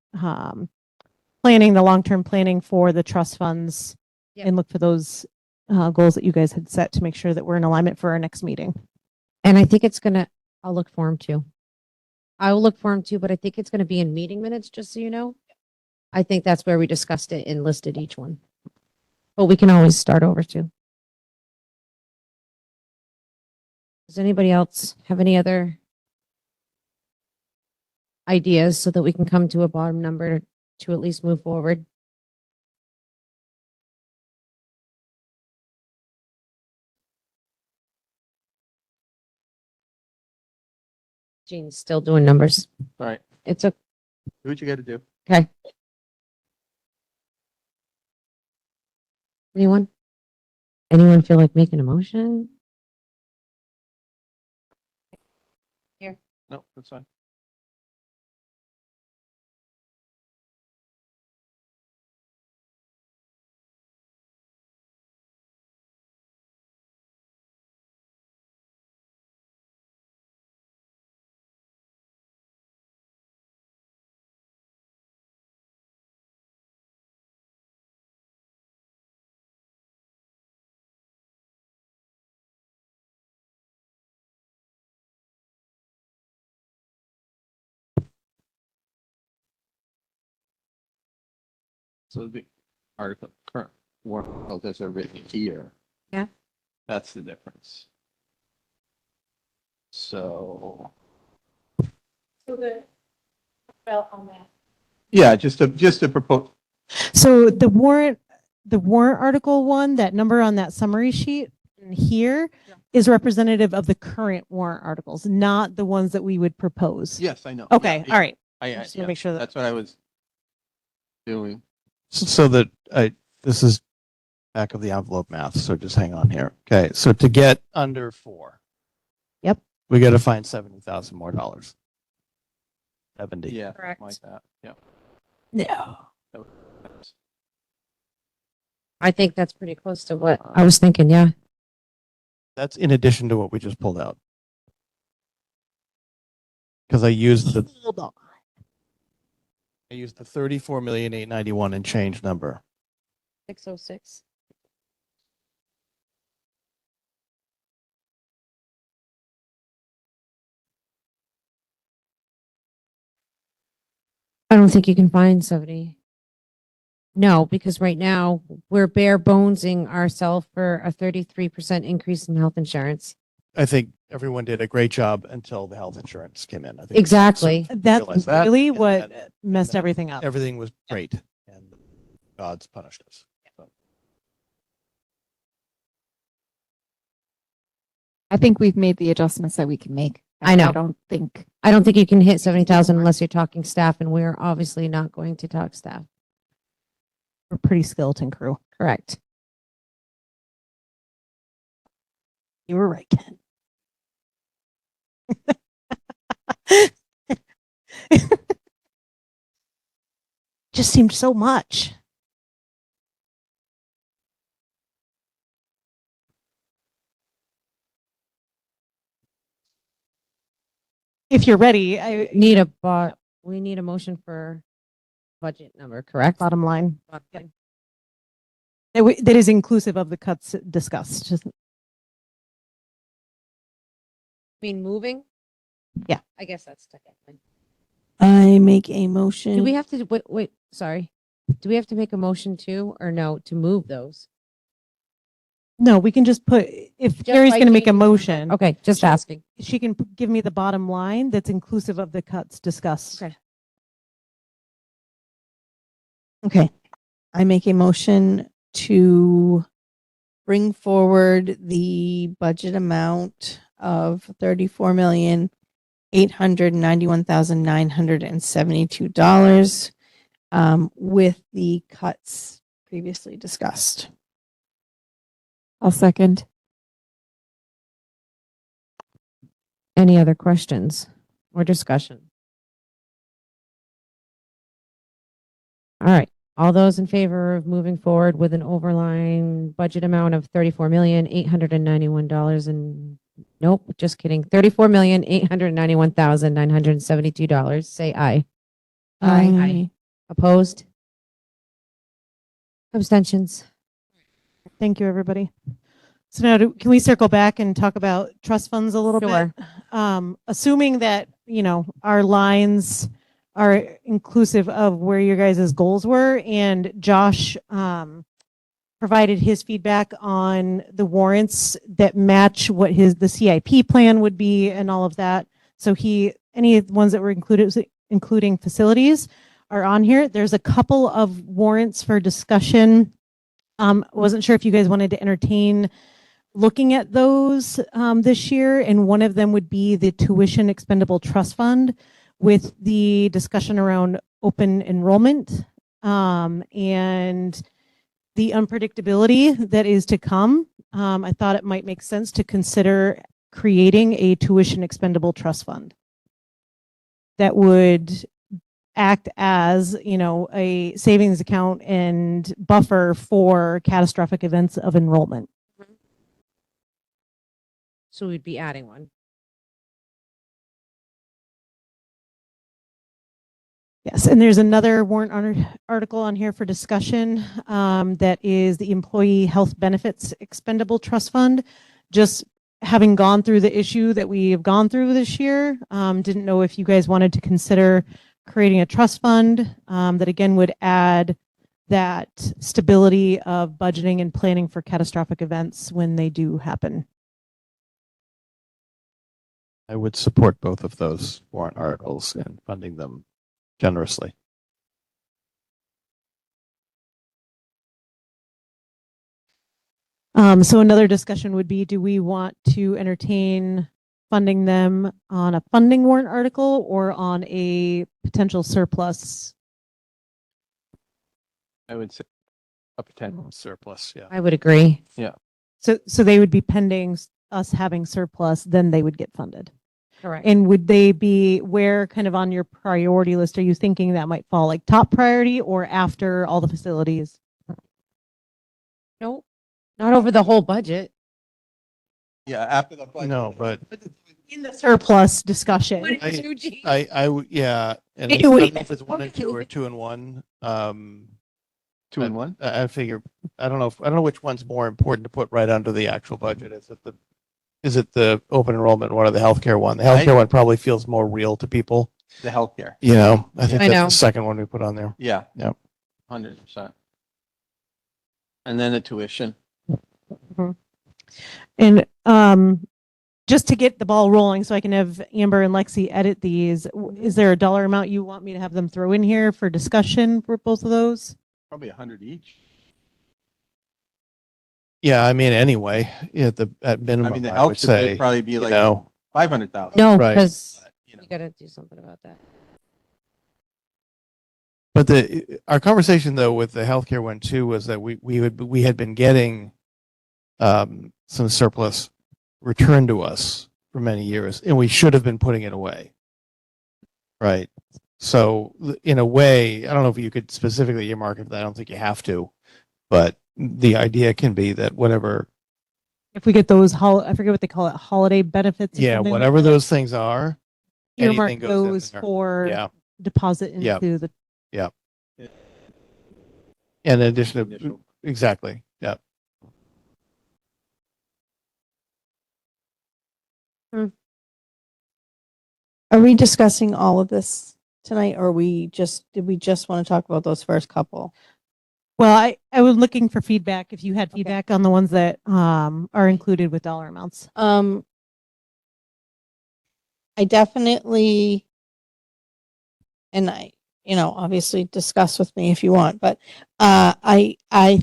planning, the long-term planning for the trust funds Yep. and look for those goals that you guys had set to make sure that we're in alignment for our next meeting. And I think I'll look for them too. I will look for them too, but I think it's gonna be in meeting minutes, just so you know. I think that's where we discussed it and listed each one. But we can always start over too. Does anybody else have any other ideas so that we can come to a bottom number to at least move forward? Jean's still doing numbers. All right. It's Do what you got to do. okay. Anyone? Anyone feel like making a motion? No, that's fine. So the article, current warrant articles are written here. Yeah. That's the difference. So. Yeah, just to propose. So the warrant article one, that number on that summary sheet in here is representative of the current warrant articles, not the ones that we would propose. Yes, I know. Okay, Yeah, all right. I Just wanna make sure that- that's what I was doing. So that this is back of the envelope math. So just hang on here. Okay. So to get under 4. Yep. We got to find $70,000 more dollars. 70. Yeah. Correct. Like that. Yeah. No. I think that's pretty close to what I was thinking, yeah. That's in addition to what we just pulled out. Because I used the Hold on. 34,891,000 and change number. 606. I don't think you can find 70. No, because right now we're bare bonesing ourselves for a 33% increase in health insurance. I think everyone did a great job until the health insurance came in. I think Exactly. That's realize that, really and what then- messed then everything up. everything was great and God's punished us. So, I think we've made the adjustments that we can make. I know. I don't think I don't think you can hit 70,000 unless you're talking staff, and we're obviously not going to talk staff. We're pretty skeleton crew. Correct. You were right, Ken. Just seemed so much. If you're ready, I We need a motion for budget number, correct? bottom line. Bottom. That is inclusive of the cuts discussed. Just- Mean moving? Yeah. I guess that's technically. I make a motion. Do we have to, wait, sorry. Do we have to make a motion too, or no, to move those? No, we can just put, if Gary's by going to make a changing the number. motion, Okay, just Sure. asking. she can give me the bottom line that's inclusive of the cuts discussed. Okay. Okay. I make a motion to bring forward the budget amount of $34,891,972 with the cuts previously discussed. I'll second. Any other questions or discussion? All right. All those in favor of moving forward with an overline budget amount of $34,891 and nope, just kidding. $34,891,972. Say aye. Aye. Opposed? Abstentions? Thank you, everybody. So now can we circle back and talk about trust funds a little Sure. bit? Assuming that, our lines are inclusive of where your guys' goals were, and Josh provided his feedback on the warrants that match what the CIP plan would be and all of that. So any ones that were included, including facilities, are on here. There's a couple of warrants for discussion. Wasn't sure if you guys wanted to entertain looking at those this year, and one of them would be the tuition expendable trust fund with the discussion around open enrollment and the unpredictability that is to come. I thought it might make sense to consider creating a tuition expendable trust fund that would act as, a savings account and buffer for catastrophic events of enrollment. So we'd be adding one. Yes, and there's another warrant article on here for discussion that is the Employee Health Benefits Expendable Trust Fund. Just having gone through the issue that we have gone through this year, didn't know if you guys wanted to consider creating a trust fund that again would add that stability of budgeting and planning for catastrophic events when they do happen. I would support both of those warrant articles and funding them generously. So another discussion would be, do we want to entertain funding them on a funding warrant article or on a potential surplus? I would say a potential surplus. Yeah. I would agree. So they would be pending us having surplus, then they would get funded. Correct. And would they be where kind of on your priority list are you thinking that might fall, like top priority or after all the facilities? Nope. Not over the whole budget. Yeah, after the budget. No, but In the surplus discussion. I would, yeah. And I Maybe don't we- know if it's 1 and 2 or 2 and 1. 2 and 1. I figure, I don't know which one's more important to put right under the actual budget. Is it the open enrollment one or the healthcare one? The healthcare one probably feels more real to people. The healthcare. I think I that's know. the second one we put on there. Yeah. Yep. 100%. And then the tuition. And just to get the ball rolling so I can have Amber and Lexi edit these, is there a dollar amount you want me to have them throw in here for discussion for both of those? Probably 100 each. Yeah, I mean, anyway, at minimum, I mean, the I would health would say, probably be you like know, 500,000. No, Right. because You know. you got to do something about that. but our conversation though with the healthcare one too was that we had been getting some surplus returned to us for many years, and we should have been putting it away. Right. So in a way, I don't know if you could specifically earmark it, but I don't think you have to. But the idea can be that whatever, If we get those, I forget what they call it, holiday benefits. or yeah, something like whatever that, those things are, earmark anything goes in those there. for Yeah. deposit Yeah. into the. In addition to, Initial. exactly. Yeah. Are we discussing all of this tonight, or did we just want to talk about those first couple? Well, I was looking for feedback if you had Okay. feedback on the ones that are included with dollar amounts. I definitely, and obviously discuss with me if you want, but I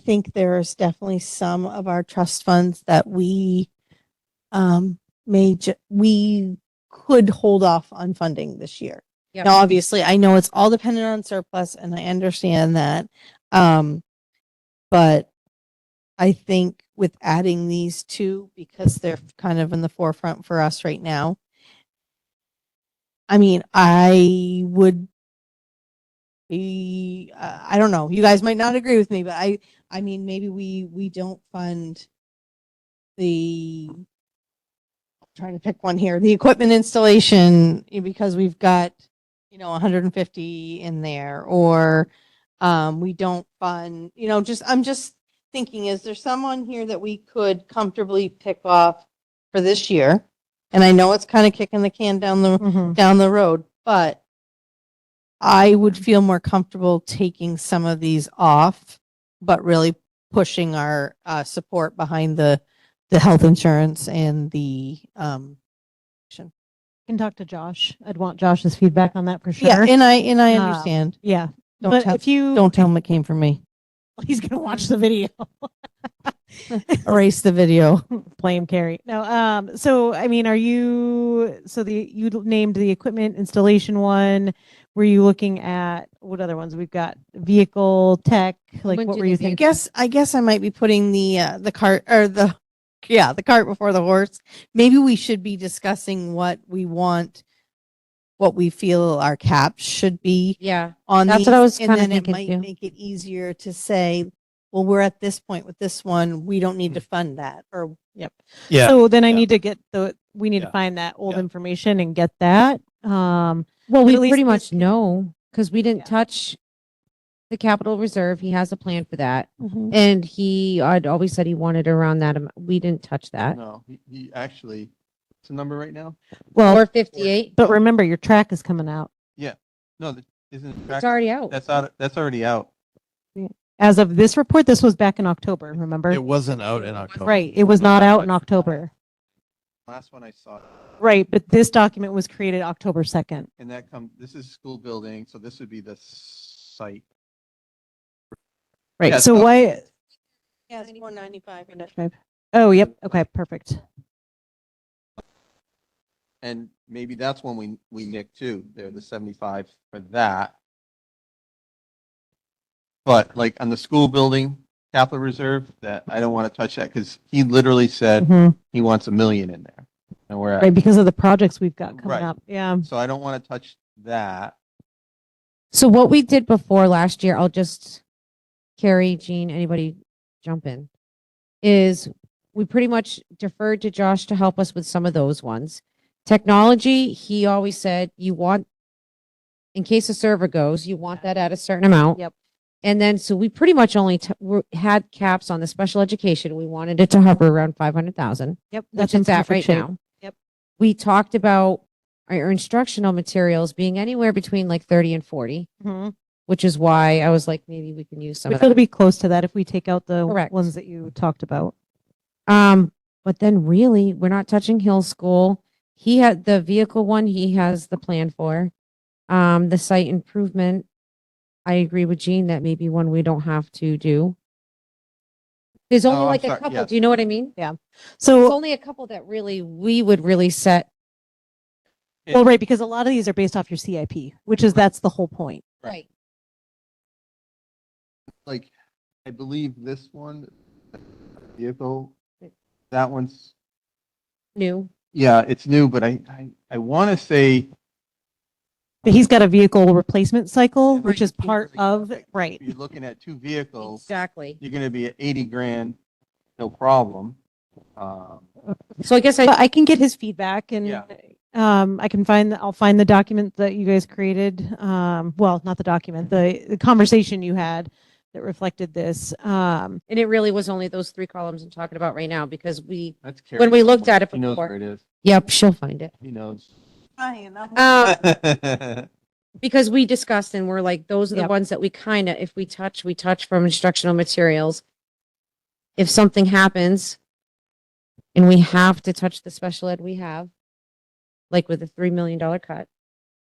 think there's definitely some of our trust funds that we we could hold off on funding this year. Yep. Now, obviously, I know it's all dependent on surplus, and I understand that. But I think with adding these two, because they're kind of in the forefront for us right now, I mean, I would be, I don't know, you guys might not agree with me, but I mean, maybe we don't fund trying to pick one here, the equipment installation, because we've got, 150 in there, or we don't fund, I'm just thinking, is there someone here that we could comfortably pick off for this year? And I know it's kind of kicking the can down the road, but I would feel more comfortable taking some of these off, but really pushing our support behind the health insurance and the Can talk to Josh. I'd want Josh's feedback on that for sure. yeah, and I Um, understand. Yeah. Don't But tell, if you don't tell him it came from me. he's gonna watch the video. Erase the video. Blame Carrie. No, so I mean, you named the equipment installation one. Were you looking at what other ones? We've got vehicle tech. Like, wouldn't what do were the you vehicle. thinking? I guess I might be putting the cart or the cart before the horse. Maybe we should be discussing what we want, what we feel our caps should be Yeah. on That's these, what I was and kinda then it thinking might too. make it easier to say, well, we're at this point with this one, we don't need to fund that, or Yeah. So then I Yeah. need to get we need to Yeah. find that old Yeah. information and get that. Well, But we at least pretty this much can- know because we didn't Yeah. touch the capital reserve. He has a plan for that. Mhm. And I'd always said he wanted around that. We didn't touch that. No, he actually, what's the number right now? Well, 458. but remember, your track is coming out No, isn't it? It's already out. That's already out. as of this report. This was back in October. Remember? It wasn't out in October. Right. It was not out in October. Last one I saw, Right. But this document was created October 2nd. and this is school building, so this would be the site. Right. Yeah, so so- why? Yeah, it's 195. Oh, yep. Okay. Perfect. And maybe that's when we nick too. They're the 75 for that. But like on the school building capital reserve, that I don't want to touch that because he literally said Mhm. he wants $1 million in there. And we're Right. at, Because of the projects we've got coming Right. up. Yeah. so I don't want to touch that. So what we did before last year, I'll just Carrie, Jean, anybody jump in, is we pretty much deferred to Josh to help us with some of those ones. Technology, he always said you want, in case a server goes, you want that at a certain amount. Yep. And then, so we pretty much only had caps on the special education. We wanted it to hover around 500,000, Yep. which That's in it's at perfect right shape. now. Yep. We talked about our instructional materials being anywhere between like 30 and 40, Mhm. which is why I was like, maybe we can use some We of feel that. to be close to that if we take out the Correct. ones that you talked about. But then really, we're not touching Hill School. He had the vehicle one, he has the plan for. The site improvement, I agree with Jean that maybe one we don't have to do. There's only Oh, I'm like a sorry, couple, yes. do you know what I mean? Yeah. There's So, only a couple that really, we would really set. well, right. Because a lot of these are based off your CIP, which is, that's the whole point. Right. Like, I believe this one, vehicle, that one's, New. yeah, it's new, but I want to say. But he's got a vehicle replacement cycle, which is Right. part of, right. If you're looking at two vehicles, Exactly. you're going to be at 80 grand, no problem. So I guess But I can get his feedback and Yeah. I'll find the document that you guys created. Well, not the document, the conversation you had that reflected this. and it really was only those 3 columns I'm talking about right now because That's when we looked at it He knows before. where it is. Yep, she'll find it. He knows. Because we discussed and we're like, those are the Yep. ones that we kind of, if we touch from instructional materials. If something happens and we have to touch the special ed we have, like with a $3 million cut.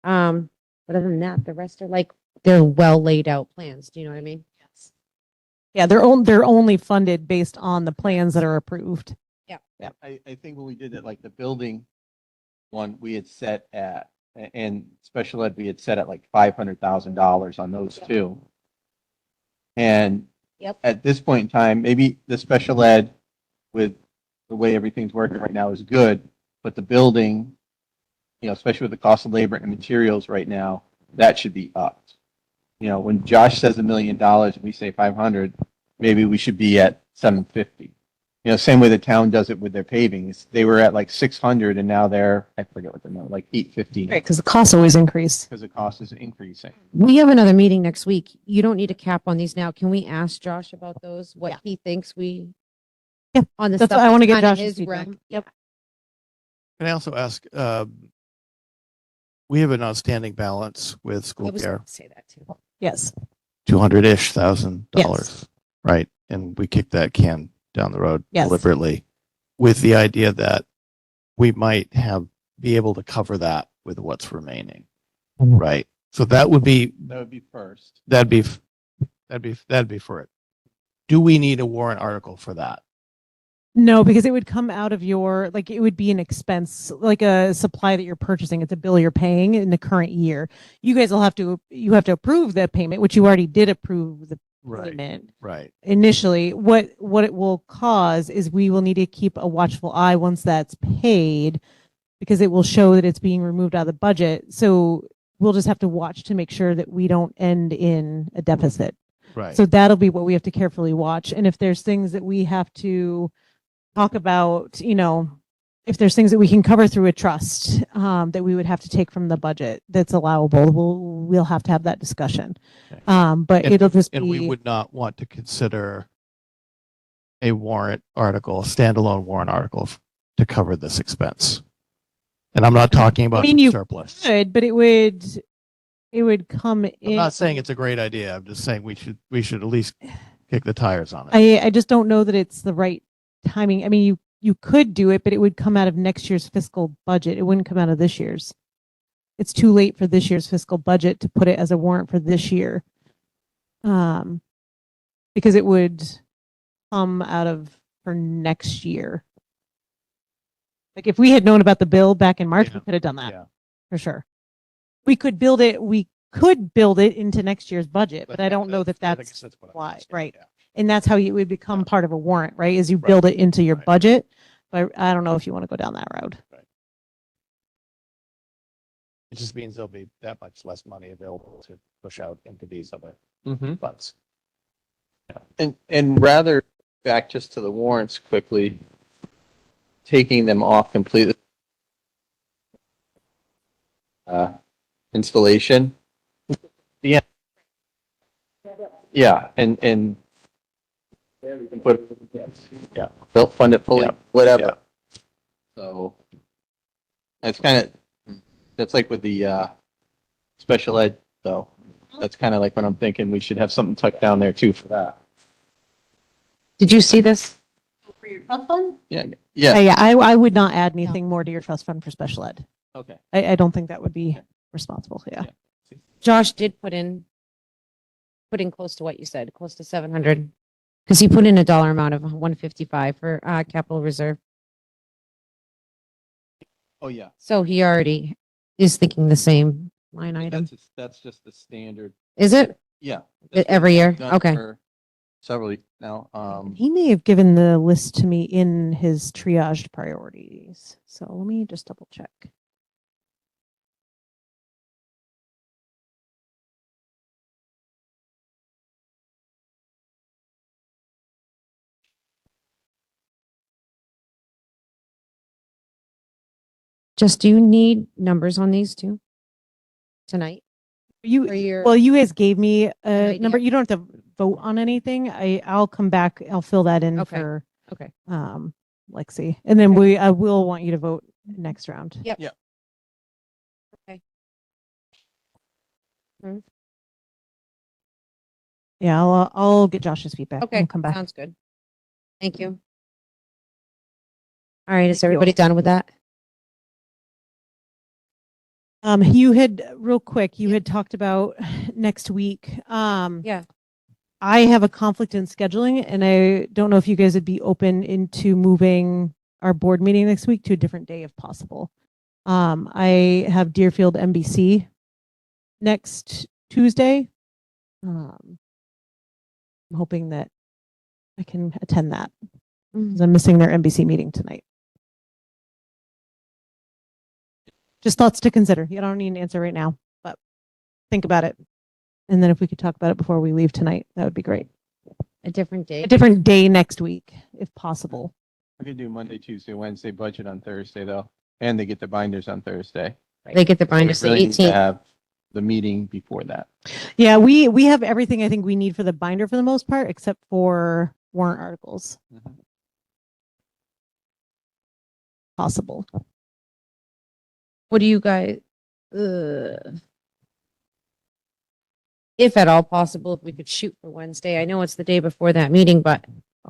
But other than that, the rest are like they're well laid out plans. Do you know what I mean? Yes. Yeah, they're only funded based on the plans that are approved. I think when we did it, like the building one, we had set at, and special ed, we had set at like $500,000 on those two. And Yep. at this point in time, maybe the special ed with the way everything's working right now is good, but the building, especially with the cost of labor and materials right now, that should be upped. When Josh says $1 million and we say 500, maybe we should be at 750. Same way the town does it with their paving. They were at like 600 and now they're, I forget what they're now, like 850. Right, because the costs always increase. Because the cost is increasing. We have another meeting next week. You don't need a cap on these now. Can we ask Josh about those? What Yeah. he thinks we Yeah, on the that's stuff what I want to get kinda Josh's his feedback. realm. Yep. Can I also ask, we have an outstanding balance with I school was care, going to say that too. Yes. $200,000, right? And we kicked that can down the road Yes. deliberately with the idea that we might be able to cover that with what's remaining, right? So that would be first. that'd be for it. Do we need a warrant article for that? No, because it would come out of your, like, it would be an expense, like a supply that you're purchasing. It's a bill you're paying in the current year. You guys will have to approve that payment, which you already did approve the payment Right. initially. What it will cause is we will need to keep a watchful eye once that's paid, because it will show that it's being removed out of the budget. So we'll just have to watch to make sure that we don't end in a deficit. Right. So that'll be what we have to carefully watch. And if there's things that we have to talk about, if there's things that we can cover through a trust, that we would have to take from the budget that's allowable, we'll have to have that discussion. Okay. But it'll just be. And we would not want to consider a warrant article, a standalone warrant article to cover this expense. And I'm not talking about you surplus. could, but it would come I'm in. not saying it's a great idea. I'm just saying we should at least kick the tires on it. I just don't know that it's the right timing. I mean, you could do it, but it would come out of next year's fiscal budget. It wouldn't come out of this year's. It's too late for this year's fiscal budget to put it as a warrant for this year. Because it would come out of for next year. Like if we had known about the bill back in March, we could have done that Yeah. for sure. We could build it into next year's budget, but I don't know that I that's guess what I'm why, asking. right? Yeah. And that's how it would become part of a warrant, right? Is you Right. build it into your Right. budget. But I don't know if you want to go down that road. It just means there'll be that much less money available to push out into these other Mm-hmm. funds. And rather, back just to the warrants quickly, taking them off completely. Installation. Yeah. Yeah, and we can put, Yeah. they'll fund it fully, Yeah. whatever. Yeah. So that's that's like with the special ed though. That's kind of like when I'm thinking we should have something tucked down there too for that. Did you see this? Yeah, yeah, Yeah, I would not add anything more to your trust fund for special ed. okay. I don't think that would be responsible. Yeah. Josh did put in close to what you said, close to 700, because he put in a dollar amount of 155 for capital reserve. Oh, yeah. So he already is thinking the same line item. That's just the standard. Is it Yeah. every year? Done Okay. for several now. He may have given the list to me in his triaged priorities. So let me just double check. Just do you need numbers on these two tonight? For your Well, you guys gave me An a idea? number. You don't have to vote on anything. I'll come back. I'll fill that in Okay. for okay. Lexi, and then I will want you to vote next round. Yep. Yeah. Okay. Yeah, I'll get Josh's feedback. Okay. and come back. Sounds good. Thank you. All right. Is everybody done with that? You had real quick, you had talked about next week. Yeah. I have a conflict in scheduling and I don't know if you guys would be open into moving our board meeting next week to a different day if possible. I have Deerfield NBC next Tuesday. I'm hoping that I can attend that because I'm missing their NBC meeting tonight. Just thoughts to consider. You don't need an answer right now, but think about it. And then if we could talk about it before we leave tonight, that would be great. A different day. A different day next week, if possible. I could do Monday, Tuesday, Wednesday budget on Thursday though, and they get the binders on Thursday. They get the So we binders the really need to 18th. have the meeting before that. Yeah, we have everything I think we need for the binder for the most part, except for warrant articles. Possible. What do you guys, if at all possible, if we could shoot for Wednesday? I know it's the day before that meeting, but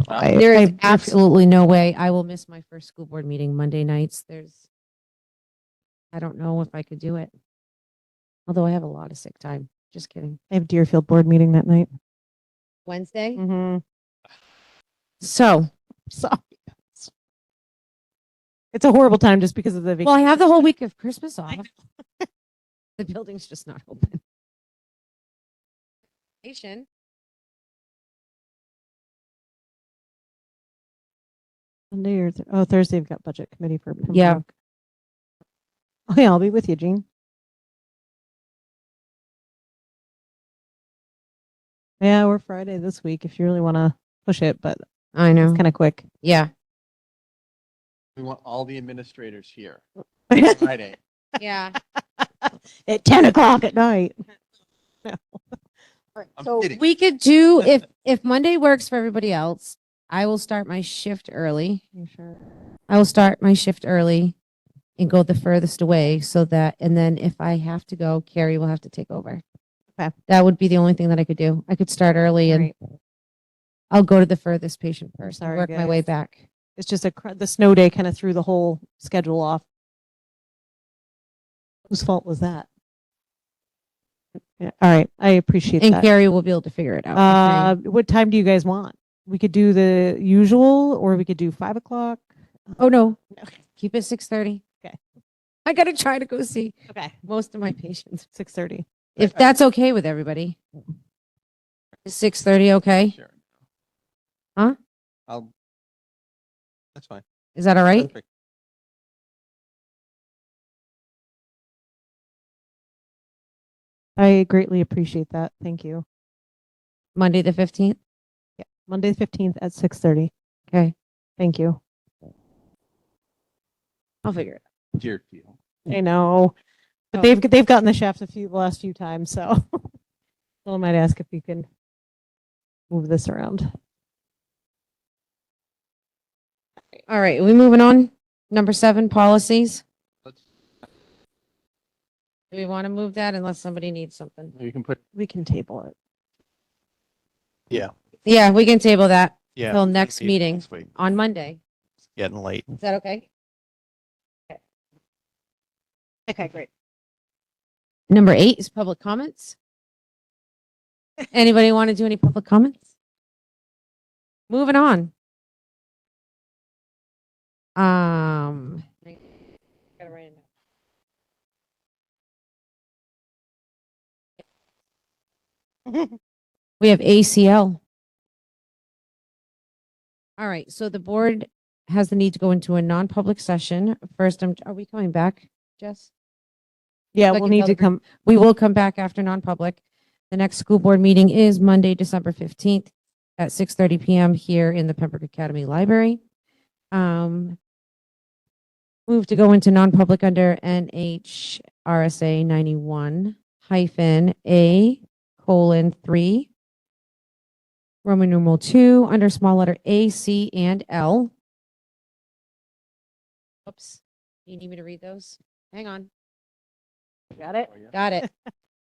there is absolutely no way I will miss my first school board meeting Monday nights. I don't know if I could do it. Although I have a lot of sick time. Just kidding. I have Deerfield board meeting that night. Wednesday? Mm-hmm. So, Sorry. It's a horrible time just because of the well, I have the whole week of Christmas off. The building's just not open. Vacation. Monday or Thursday. We've got budget committee for Pembroke. Yeah. Oh yeah, I'll be with you, Jean. Yeah, we're Friday this week if you really want to push it, but I know. it's kind of quick. Yeah. We want all the administrators here Friday. Yeah. At 10 o'clock at night. I'm So kidding. we could do, if Monday works for everybody else, I will start my shift early. You sure? I will start my shift early and go the furthest away so that, and then if I have to go, Carrie will have to take over. Okay. That would be the only thing that I could do. I could start early and Right. I'll go to the furthest patient first and Sorry, work my way guys. back. It's just the snow day kind of threw the whole schedule off. Whose fault was that? Yeah, all right. I appreciate And that. Carrie will be able to figure it out. Okay? What time do you guys want? We could do the usual or we could do 5 o'clock. Oh, no. Keep it 6:30. Okay. I got to try to go see Okay. most of my patients. 6:30. If that's okay with everybody. Is 6:30 okay? Sure. Huh? That's fine. Is that all right? Perfect. I greatly appreciate that. Thank you. Monday the 15th? Yeah. Monday the 15th at 6:30. Okay. Thank you. I'll figure it out. Deerfield. I know. But Oh. they've gotten the shaft the last few times, so I might ask if we can move this around. All right, are we moving on? Number 7, policies. Let's- Do we want to move that unless somebody needs something? You can put, We can table it. Yeah, we can table that Yeah. till next meeting Next week. on Monday. It's getting late. Is that okay? Okay, great. Number 8 is public comments. Anybody want to do any public comments? Moving on. Gotta write it down. We have ACL. All right, so the board has the need to go into a non-public session. First, are we coming back, Jess? Yeah, I we'll can need tell to the group. We will come back after non-public. The next school board meeting is Monday, December 15th at 6:30 PM here in the Pembroke Academy Library. Move to go into non-public under NHRSA 91-A:3, Roman numeral 2, under small letter A, C, and L. Oops. You need me to read those? Hang on. Got it? Got it.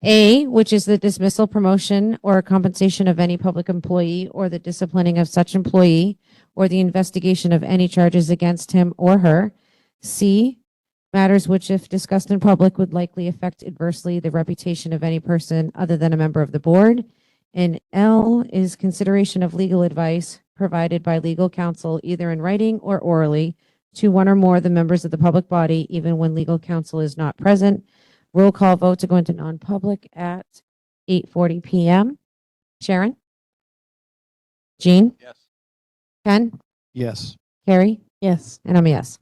A, which is the dismissal, promotion, or compensation of any public employee or the disciplining of such employee or the investigation of any charges against him or her. C, Matters which, if discussed in public, would likely affect adversely the reputation of any person other than a member of the board. And L is consideration of legal advice provided by legal counsel, either in writing or orally, to one or more of the members of the public body, even when legal counsel is not present. Roll call vote to go into non-public at 8:40 p.m. Sharon? Jean? Yes. Ken? Yes. Carrie? Yes. And I'm a yes.